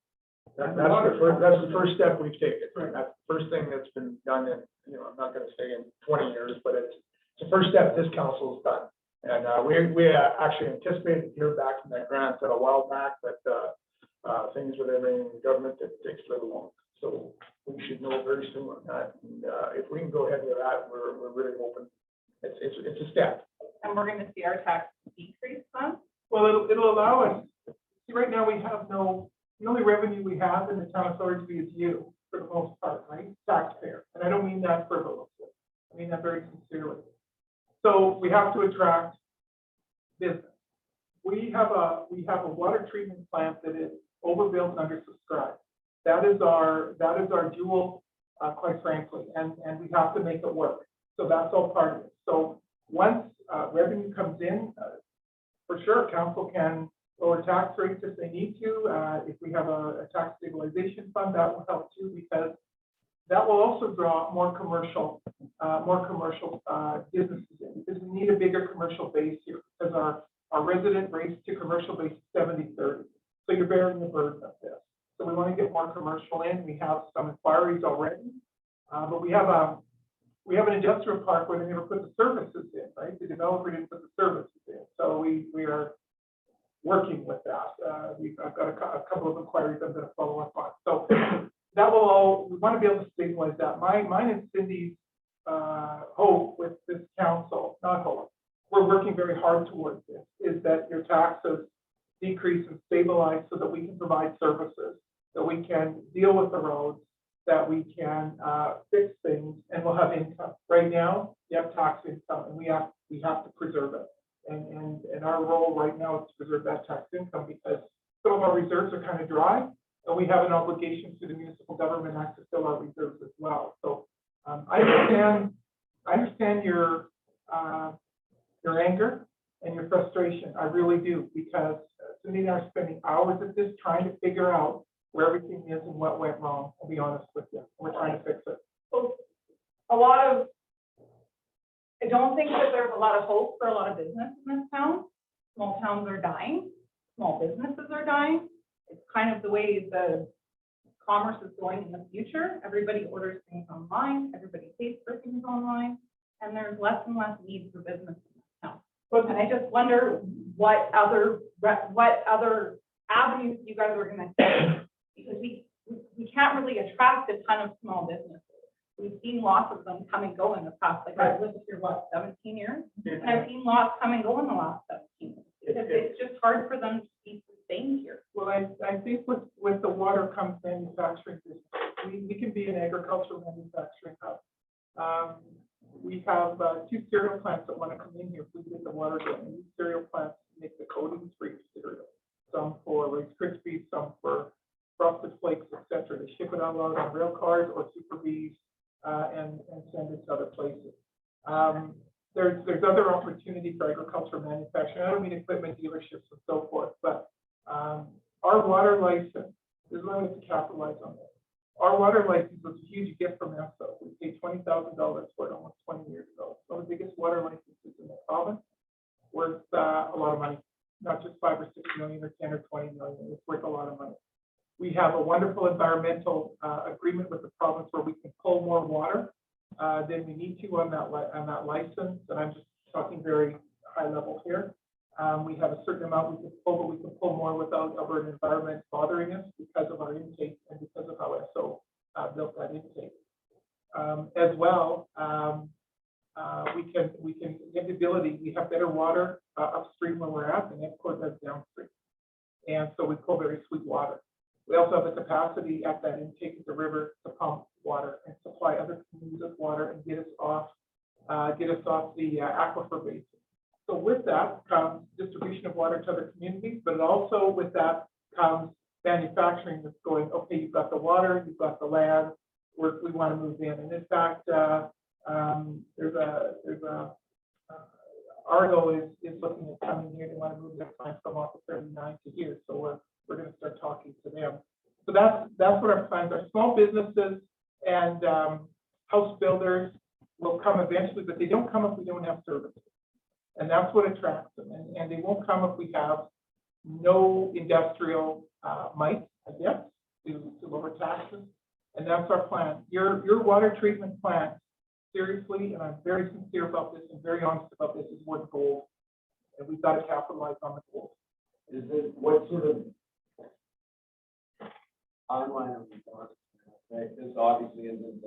That's the first step we've taken. That's the first thing that's been done in, I'm not gonna say in 20 years, but it's the first step this council's done. And we actually anticipated to hear back from that grant a while back, but things with everything in the government, it takes a little long. So we should know very soon on that. And if we can go ahead with that, we're really hoping it's a step. And we're gonna see our tax decrease then? Well, it'll allow us, see, right now we have the only revenue we have in the town of Thorsby is you, for the most part, right? Taxpayer. And I don't mean that frivolously. I mean that very sincerely. So we have to attract business. We have a water treatment plant that is overbuilt and undersubscribed. That is our jewel, quite frankly, and we have to make it work. So that's all part of it. So once revenue comes in, for sure, council can lower tax rates if they need to. If we have a tax stabilization fund, that will help too, because that will also draw more commercial businesses in, because we need a bigger commercial base here, because our resident rates to commercial base is 70-30. So you're bearing the burden of this. So we want to get more commercial in. We have some inquiries already, but we have an industrial park where they never put the services in, right? The developer didn't put the services in. So we are working with that. I've got a couple of inquiries I'm going to follow up on. So that will all, we want to be able to stabilize that. Mine and Cindy's hope with this council, not hope, we're working very hard towards this, is that your taxes decrease and stabilize so that we can provide services, that we can deal with the roads, that we can fix things, and we'll have income. Right now, you have tax income, and we have to preserve it. And our role right now is to preserve that tax income, because some of our reserves are kind of dry, and we have an obligation to the Municipal Government Act to fill our reserves as well. So I understand your anger and your frustration. I really do, because Cindy and I are spending hours at this trying to figure out where everything is and what went wrong. I'll be honest with you. We're trying to fix it. So I don't think that there's a lot of hope for a lot of business in this town. Small towns are dying. Small businesses are dying. It's kind of the way the commerce is going in the future. Everybody orders things online. Everybody pays for things online. And there's less and less need for business in this town. And I just wonder what other avenues you guys are going to take, because we can't really attract a ton of small businesses. We've seen lots of them come and go in the past, like I've lived here, 17 years? And I've seen lots come and go in the last 17 years. Because it's just hard for them to be sustained here. Well, I think with the water comes manufacturing business. We can be an agricultural manufacturing hub. We have 2 cereal plants that want to come in here if we get the water going. And these cereal plants make the coatings for each cereal. Some for Rice Krispies, some for Frosted Flakes, etc. They ship it out on rail cars or Super Bs and send it to other places. There's other opportunity for agricultural manufacturing. I don't mean equipment dealerships and so forth, but our water license is going to capitalize on this. Our water license was a huge gift from ESSO. We paid $20,000 for it almost 20 years ago. One of the biggest water licenses in the province, worth a lot of money, not just 5 or 6 million or 10 or 20 million. It's worth a lot of money. We have a wonderful environmental agreement with the province where we can pull more water than we need to on that license. And I'm just talking very high level here. We have a certain amount we can pull, but we can pull more without Alberta environment bothering us because of our intake and because of how ESSO built that intake. As well, we can get the ability, we have better water upstream where we're at, and EPCOR does downstream. And so we pull very sweet water. We also have the capacity at that intake of the river to pump water and supply other communities with water and get us off the aquifer basin. So with that comes distribution of water to other communities, but also with that comes manufacturing that's going, okay, you've got the water, you've got the land, we want to move in. And in fact, there's a Argo is looking at coming here, they want to move their plant from off of 39 to here, so we're gonna start talking to them. So that's what our plans are. Small businesses and house builders will come eventually, but they don't come if we don't have services. And that's what attracts them, and they won't come if we have no industrial might, I guess, to lower taxes. And that's our plan. Your water treatment plant, seriously, and I'm very sincere about this and very honest about this, is worth gold. And we've got to capitalize on the gold. Is it, what sort of timeline are we on? Right, this obviously isn't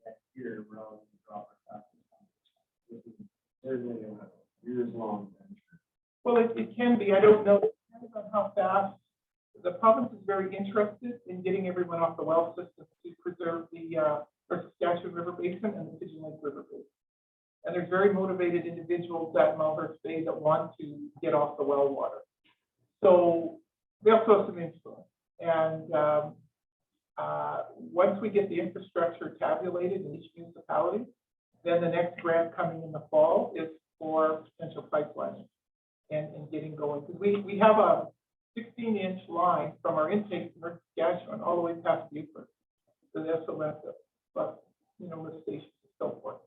next year around the drop our taxes. This is certainly a years-long venture. Well, it can be. I don't know. It depends on how fast. The province is very interested in getting everyone off the well system to preserve the Saskatchewan River Basin and the Pigeon Lake River Basin. And there's very motivated individuals at Malheur Bay that want to get off the well water. So they also have some influence. And once we get the infrastructure tabulated in each municipality, then the next grant coming in the fall is for potential pipelining and getting going. Because we have a 16-inch line from our intake to North Saskatchewan all the way past Beaufort to the SOS, plus, lift stations and so forth.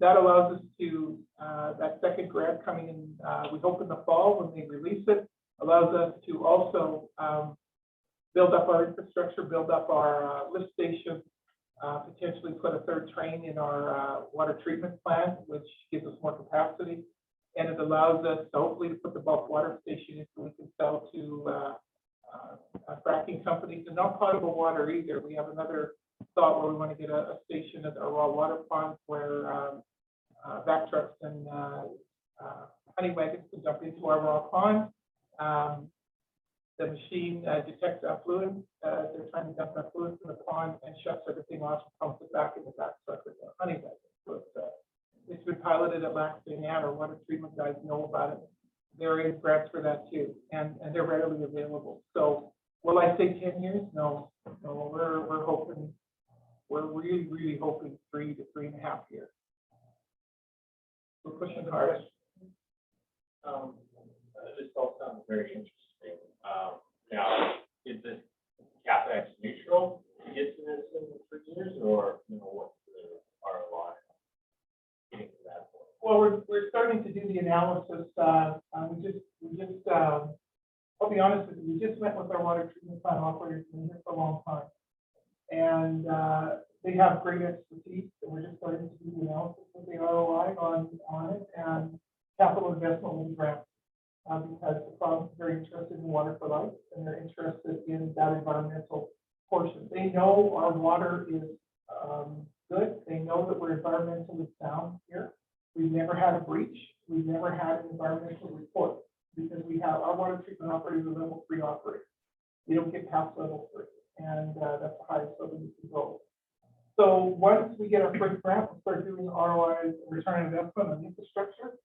That allows us to, that second grant coming in, we hope in the fall when they release it, allows us to also build up our infrastructure, build up our lift stations, potentially put a third train in our water treatment plant, which gives us more capacity. And it allows us to hopefully to put the bulk water station in so we can sell to fracking companies, and not potable water either. We have another thought where we want to get a station at our raw water pond where vac trucks and honey wagons can dump into our raw pond. The machine detects effluent. They're trying to dump effluent in the pond and shuts everything off and pumps it back in the back truck with the honey wagon. So it's been piloted at Lac St. Anne. Our water treatment guys know about it. There is grants for that too, and they're readily available. So will I say 10 years? No, we're hoping, we're really hoping 3 to 3.5 years. We're pushing hard. This all sounds very interesting. Now, is this CapEx neutral to get to this in 3 years, or what's the ROI getting to that point? Well, we're starting to do the analysis. I'll be honest with you, we just met with our water treatment plant operators in here for a long time. And they have great expertise, and we're just starting to do the analysis of the ROI on it, and capital investment will be granted. Because the province is very interested in water for life, and they're interested in that environmental portion. They know our water is good. They know that we're environmentally sound here. We've never had a breach. We've never had an environmental report because we have our water treatment operators are level 3 operators. We don't get past level 3, and that's the highest level we can go. So once we get our first grant, we'll start doing ROI, return on investment on infrastructure.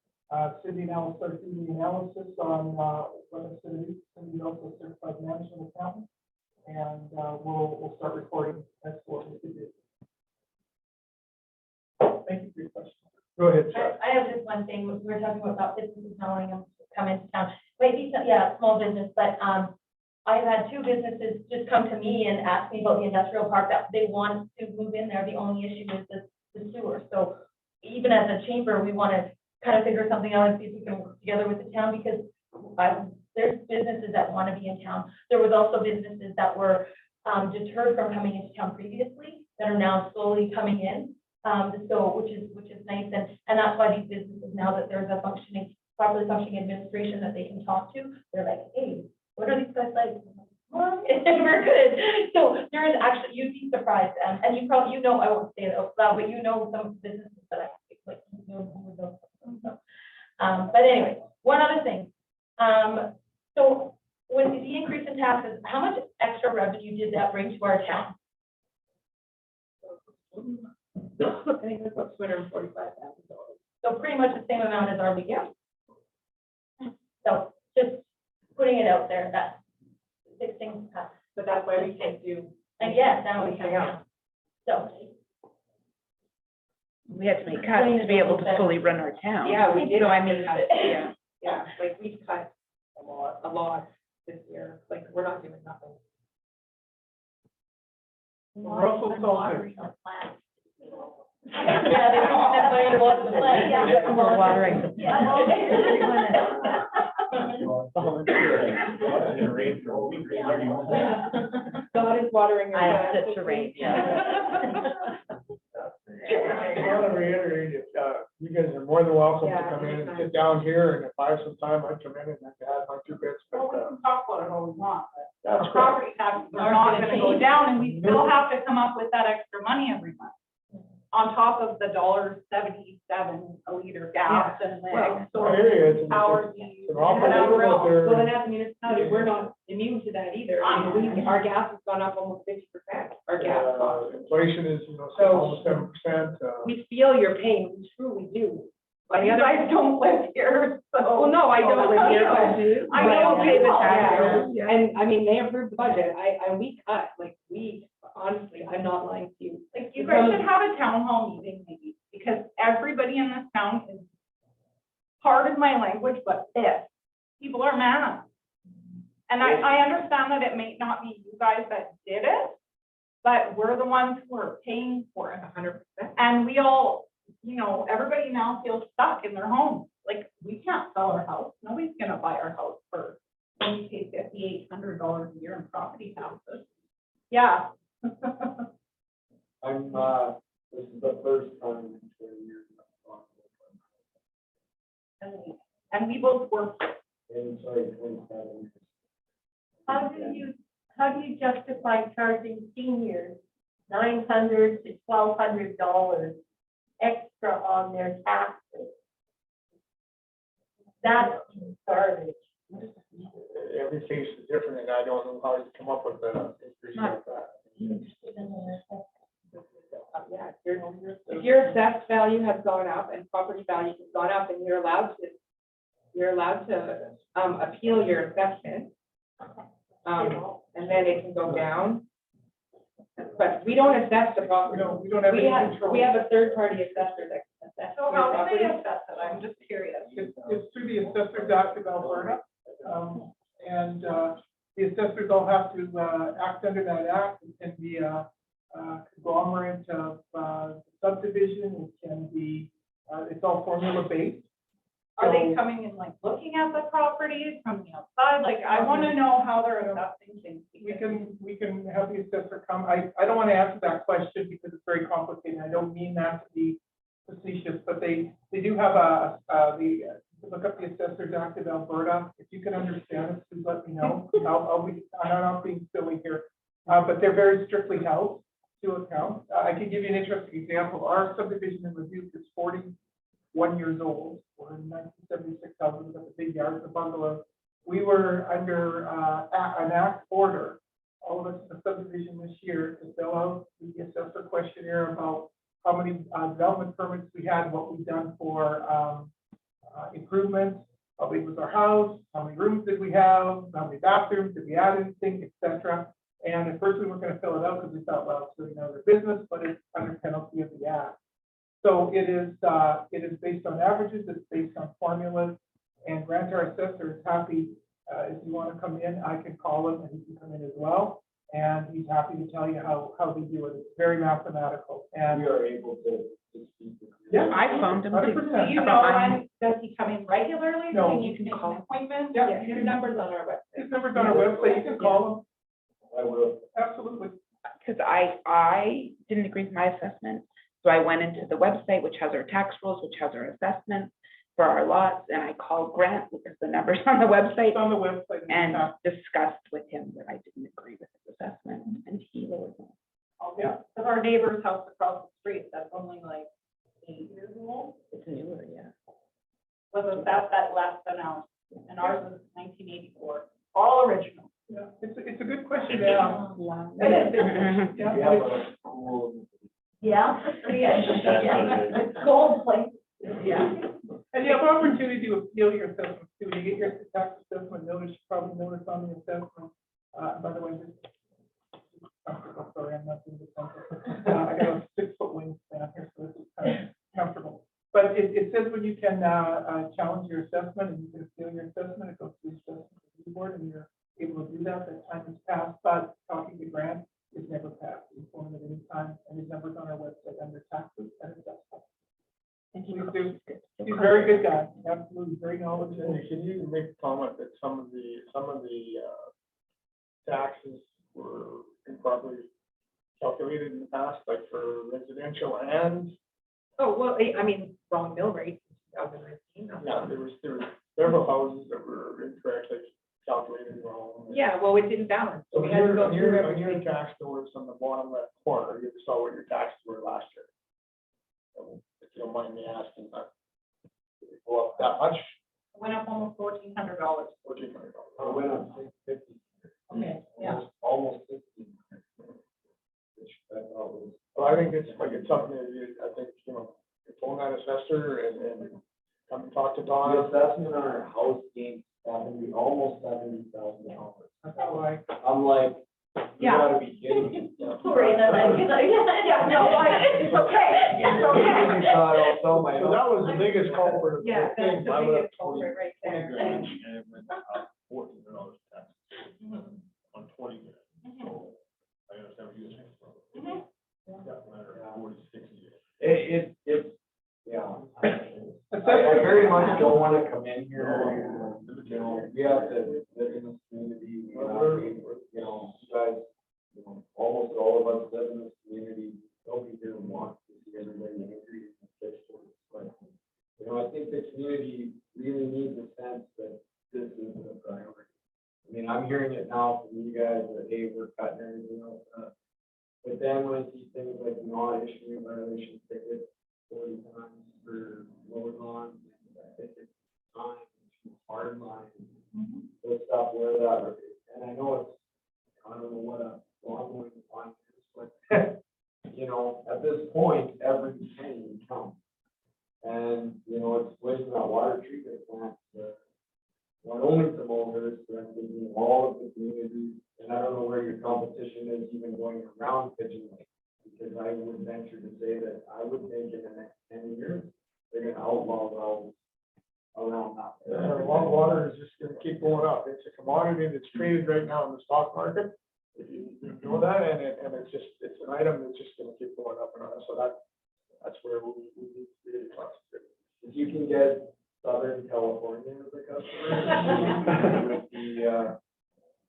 Cindy now will start doing the analysis on what it's going to do. Cindy also certified management accountant, and we'll start recording. That's what we do. Thank you for your question. Go ahead, Chuck. I have just one thing. We were talking about businesses not wanting them to come into town. Maybe, small business, but I've had 2 businesses just come to me and ask me about the industrial park that they want to move in there. The only issue is the sewer. So even as a chamber, we want to kind of figure something out and see if we can work together with the town, because there's businesses that want to be in town. There was also businesses that were deterred from coming into town previously that are now slowly coming in. So which is nice, and that's why these businesses, now that there's a properly functioning administration that they can talk to, they're like, hey, what are these guys like? We're good. So there is actually, you'd be surprised, and you probably, I won't say it out loud, but some businesses that I like, but anyway, one other thing. So with the increase in taxes, how much extra revenue did that bring to our town? I think it's about $245,000. So pretty much the same amount as our weekend. So just putting it out there, that's 6 things. So that's why we can do. And yes, now we can. So. We had to make cuts to be able to fully run our town. Yeah, we did. So I mean, yeah. Yeah, like we've cut a lot this year, like we're not doing nothing. We're also told that Yeah, they don't necessarily want to play, yeah. We're watering the Yeah. God is watering your I grass. sit to rain, yeah. I want to reiterate, you guys are more than welcome to Yeah, come in and anytime. sit down here, and if I have some time, I'd come in and add my 2 bits, but, Well, we can talk about it all we want, but that's our great. property taxes are not gonna go down, and we still have to come up with that extra money every month. On top of the $1.77 a liter gas and the I extra hear you, it's power. it's an awful And lot, but they're- well, and as a municipality, we're not immune to that either. I mean, our gas has gone up almost 50%, our gas cost. inflation is, So- almost 7%, We feel your pain, we truly do. But you guys don't live here, so. Well, no, I don't live here, but I know but- you pay the all, taxes. Yeah. And I mean, they approved the budget, we cut, like, honestly, I'm not lying to you. Like, you guys should have a town hall meeting maybe, because everybody in this town is, pardon my language, but pissed. People are mad. And I understand that it may not be you guys that did it, but we're the ones who are paying for it. 100%. And we all, you know, everybody now feels stuck in their homes. Like, we can't sell our house. Nobody's gonna buy our house for, when we pay $5,800 a year in property taxes. Yeah. I'm, this is the first time in 20 years. And we both work. And sorry, 27. How do you justify charging seniors $900 to $1,200 extra on their taxes? That's garbage. every case is different, and I don't know how you come up with the increase like that. Yeah, if your assessed value has gone up and property value has gone up, and you're allowed to appeal your assessment. And then it can go down. But we don't assess the property. we don't have any control. We have a third party assessor that can assess So your how do property. they assess it? I'm just curious. It's through the Assessors Act of Alberta. And the assessors all have to act under that act. It can be a conglomerate of subdivision, it can be, it's all formula based. Are they coming in, like, looking at the properties from the outside? Like, I want to know how they're assessing things. We can have the assessor come. I don't want to answer that question because it's very complicated. I don't mean that to be facetious, but they do have look up the Assessors Act of Alberta. If you can understand it, please let me know. I'm not being silly here, but they're very strictly held to account. I can give you an interesting example. Our subdivision in Leduc is 41 years old. We're in 1976 houses, we've got the big yard, the bungalow. We were under an act order, all of us in the subdivision this year, to fill out the assessor questionnaire about how many development permits we had, what we've done for improvements, how big was our house, how many rooms did we have, how many bathrooms, did we add anything, etc. And at first we weren't going to fill it out because we thought, well, it's really none of their business, but it's under penalty of the act. So it is based on averages, it's based on formulas, and Grant, our assessor, is happy, if you want to come in, I can call him and he can come in as well. And he's happy to tell you how they do it. It's very mathematical, and We are able to speak with. yeah, I phoned him too. 100%. Do you know when, does he come in regularly? No. Can you make an appointment? Yeah. Your number's on our website. His number's on our website, you can call I will. him, absolutely. Because I didn't agree with my assessment, so I went into the website, which has our tax rules, which has our assessment for our lots, and I called Grant because the number's on the website It's on the website. and discussed with him that I didn't agree with his assessment, and he lowered it. Yeah. Because our neighbor's house across the street, that's only like 8 years old, It's newer, yeah. was assessed at less than ours, and ours was 1984, all original. Yeah, it's a good question, yeah. It is. Yeah. We have a school. Yeah. It's gold plate. Yeah. And you have an opportunity to appeal your assessment too. When you get your tax assessment notice, you probably notice on the assessment, by the way, sorry, I'm not doing this. I got a 6-foot wingspan here, so this is kind of you can, challenge your assessment, and you can appeal your assessment, it goes through the assessment review board, and you're able to do that, that time has passed, but copy the grant is never passed. You form it any time, and his number's on our website under taxes, and it's up. And Please do. He's a very good guy, absolutely, very knowledgeable. Can you make a comment that some of the taxes were improperly calculated in the past, like for residential and? Oh, well, I mean, wrong mill rate in 2019. Yeah, there was several houses that were incorrectly calculated wrong. Yeah, well, it didn't balance, so So we had to go on through your everything. tax notice on the bottom left corner, you saw what your taxes were last year. So, if you don't mind me asking, that did it go up that much? Went up almost $1,400. $1,400. I went up $650. Okay, yeah. Almost $1,600. Which I thought was. Well, I think it's something that I think, you phone that assessor and come and talk to The Don. assessment on our house gained almost $70,000. That's how I, I'm like, you Yeah. gotta be kidding me. Sorry, no, Yeah, no, it's okay, it's okay. You thought I'll sell my So that was the biggest culprit of the Yeah, whole thing. that's the I went up biggest culprit right 20 there. grand, and it went up $1,400 tax on 20 grand. So I understand what you're saying. That matter of 46 years. It's, yeah. I very much don't wanna come in here, we have to live in this community, we have to, you guys, almost all of us live in this community, nobody here wants to see everybody angry and fixed for it. But, I think the community really needs a sense that this is a priority. I mean, I'm hearing it now from you guys that, hey, we're cutting everything else up. But then when I see things like non-issuing violation tickets 40 times for lower lawns, I think it's time to hard line this stuff where that, and I know it's, I don't know what a ongoing line is, but at this point, every penny counts. And, it's wasting that water treatment plant, not only to Mulhurst, but I'm thinking all of the communities, and I don't know where your competition is even going around Pigeon Lake. Because I would venture to say that I would think in the next 10 years, they're gonna outlaw wells around that. Water is just gonna keep going up. It's a commodity that's traded right now in the stock market. If you know that, and it's an item that's just gonna keep going up and up. So that's where we need to really concentrate. If you can get Southern California as a customer, with the,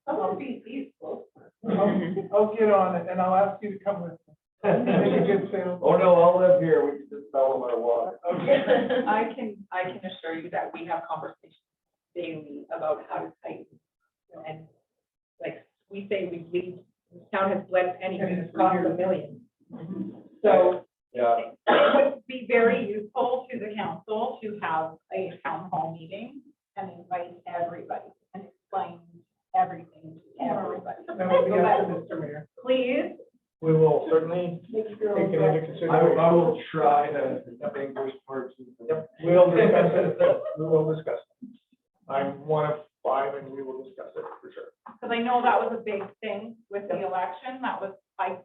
Some of these close. I'll get on it, and I'll ask you to come with me. Make a good sale. oh no, I'll live here, we can just sell them our water. I can assure you that we have conversations daily about how to tighten. And like we say, this town has bled anything that's cost $1 million. So Yeah, It would be very useful to the council to have a town hall meeting and invite everybody and explain everything to everybody. That would be up to Mr. Mayor. Please, We will certainly take it into consideration. I will try to think those parts. Yep, we'll discuss it. We will discuss it. I'm one of 5 and we will discuss it for sure. because I know that was a big thing with the election. That was, I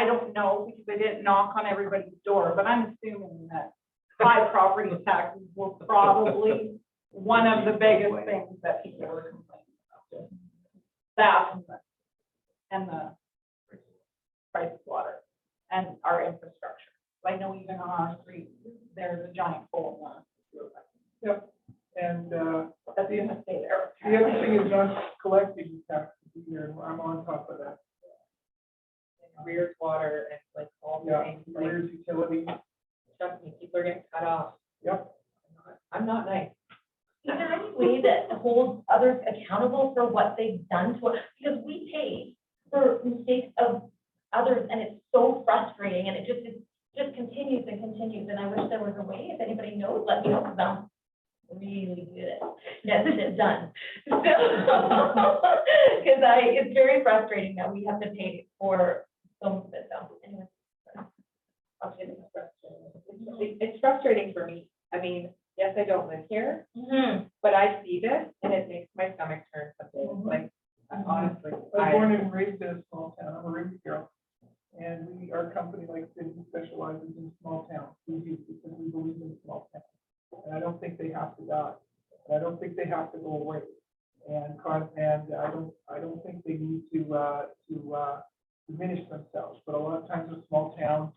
don't know because they didn't knock on everybody's door, but I'm assuming that high property taxes were probably one of the biggest things that people were complaining about. That and the price of water and our infrastructure. I know even on our street, there's a giant hole in the. Yep, and, That's gonna stay there. the other thing is not collecting taxes here, I'm on top of that. Rears water and like all the Yeah, things, like, where's utilities? trust me, people are getting cut off. Yep. I'm not nice. Is there any way that holds others accountable for what they've done to us? Because we pay for mistakes of others, and it's so frustrating, and it just continues and continues, and I wish there was a way, if anybody knows, let me know, because I'm really good at getting it done. So, because it's very frustrating that we have to pay for some of it, so, anyway. It's frustrating for me. I mean, yes, I don't live here, but I see this and it makes my stomach turn something. Like, honestly, I was born and raised in a small town, I'm a Rimsey girl. And our company, like, specializes in small towns, we do, because we believe in small towns. And I don't think they have to go away. And I don't think they need to diminish themselves. But a lot of times with small towns,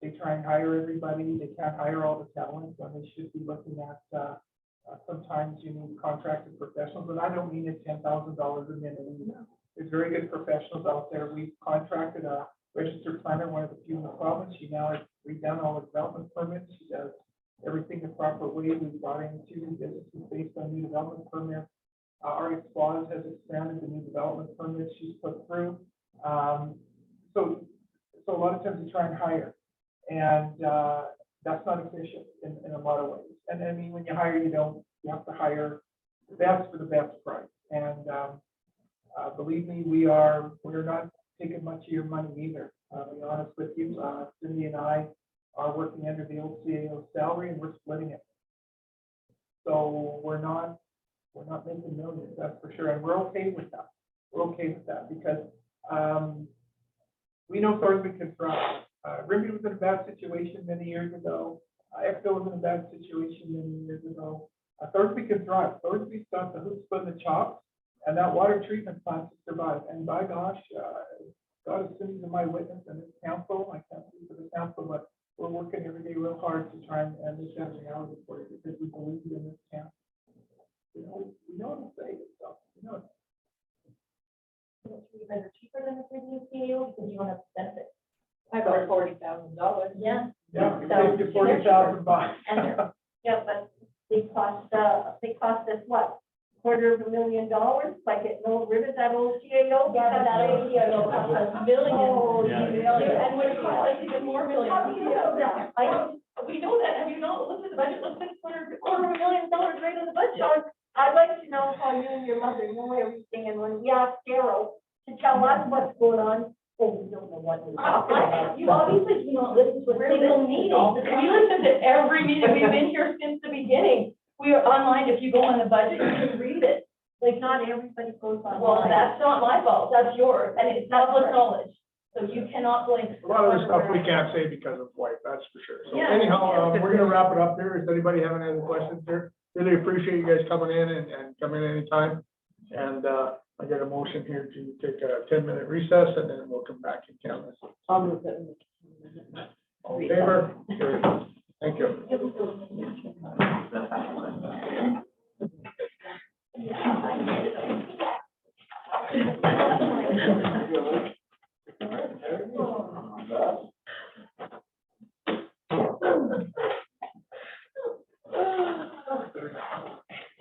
they try and hire everybody. They can't hire all the talent, and they should be looking at, sometimes you need contracted professionals, and I don't mean it's $10,000 a minute. There's very good professionals out there. We've contracted a registered planner, one of the few in the province. She now has redone all the development permits. She does everything the proper way. We've brought in 2 new businesses based on new development permits. Our Squad has expanded the new development permits she's put through. So a lot of times we try and hire, and that's not efficient in a lot of ways. And I mean, when you hire, you have to hire the best for the best price. And believe me, we're not taking much of your money either. To be honest with you, Cindy and I are working under the old CAO salary, and we're splitting it. So we're not making millions, that's for sure, and we're okay with that. We're okay with that because we know Thorsby can thrive. Rimbey was in a bad situation many years ago. Expo was in a bad situation many years ago. Thorsby can thrive. Thorsby's got the chutzpah and the chops, and that water treatment plant to survive. And by gosh, God is sitting to my witness and this council. I can't speak for the council, but we're working every day real hard to try and make that a reality for you because we believe in this town. We know what to say. So, you know. You guys are cheaper than the previous CEO because you don't have the benefits. I got $40,000. Yeah. Yeah, we So, saved you $40,000 bucks. And yeah, but they cost us what? $250,000, like at Old River, that old CAO? Yeah, that old CAO cost us millions. Oh, Yeah. And would cost us even more millions. We know that. Have you not looked at the budget? Let's put $250,000 right in the budget. I'd like to know how you and your mother know everything, and when we ask Carol to tell us what's going on, oh, we don't know what we're talking about. You obviously do not listen to a single meeting. We listen to every meeting. We've been here since the beginning. We are online. If you go on the budget, you can read it. Like, not everybody goes online. Well, that's not my fault. That's yours, and it's public knowledge. So you cannot blame. A lot of the stuff we can't say because of white, that's for sure. So Yeah. anyhow, we're gonna wrap it up there. Does anybody have any other questions here? Really appreciate you guys coming in and coming in anytime. And I get a motion here to take a 10-minute recess, and then we'll come back and count this. I'll move it in the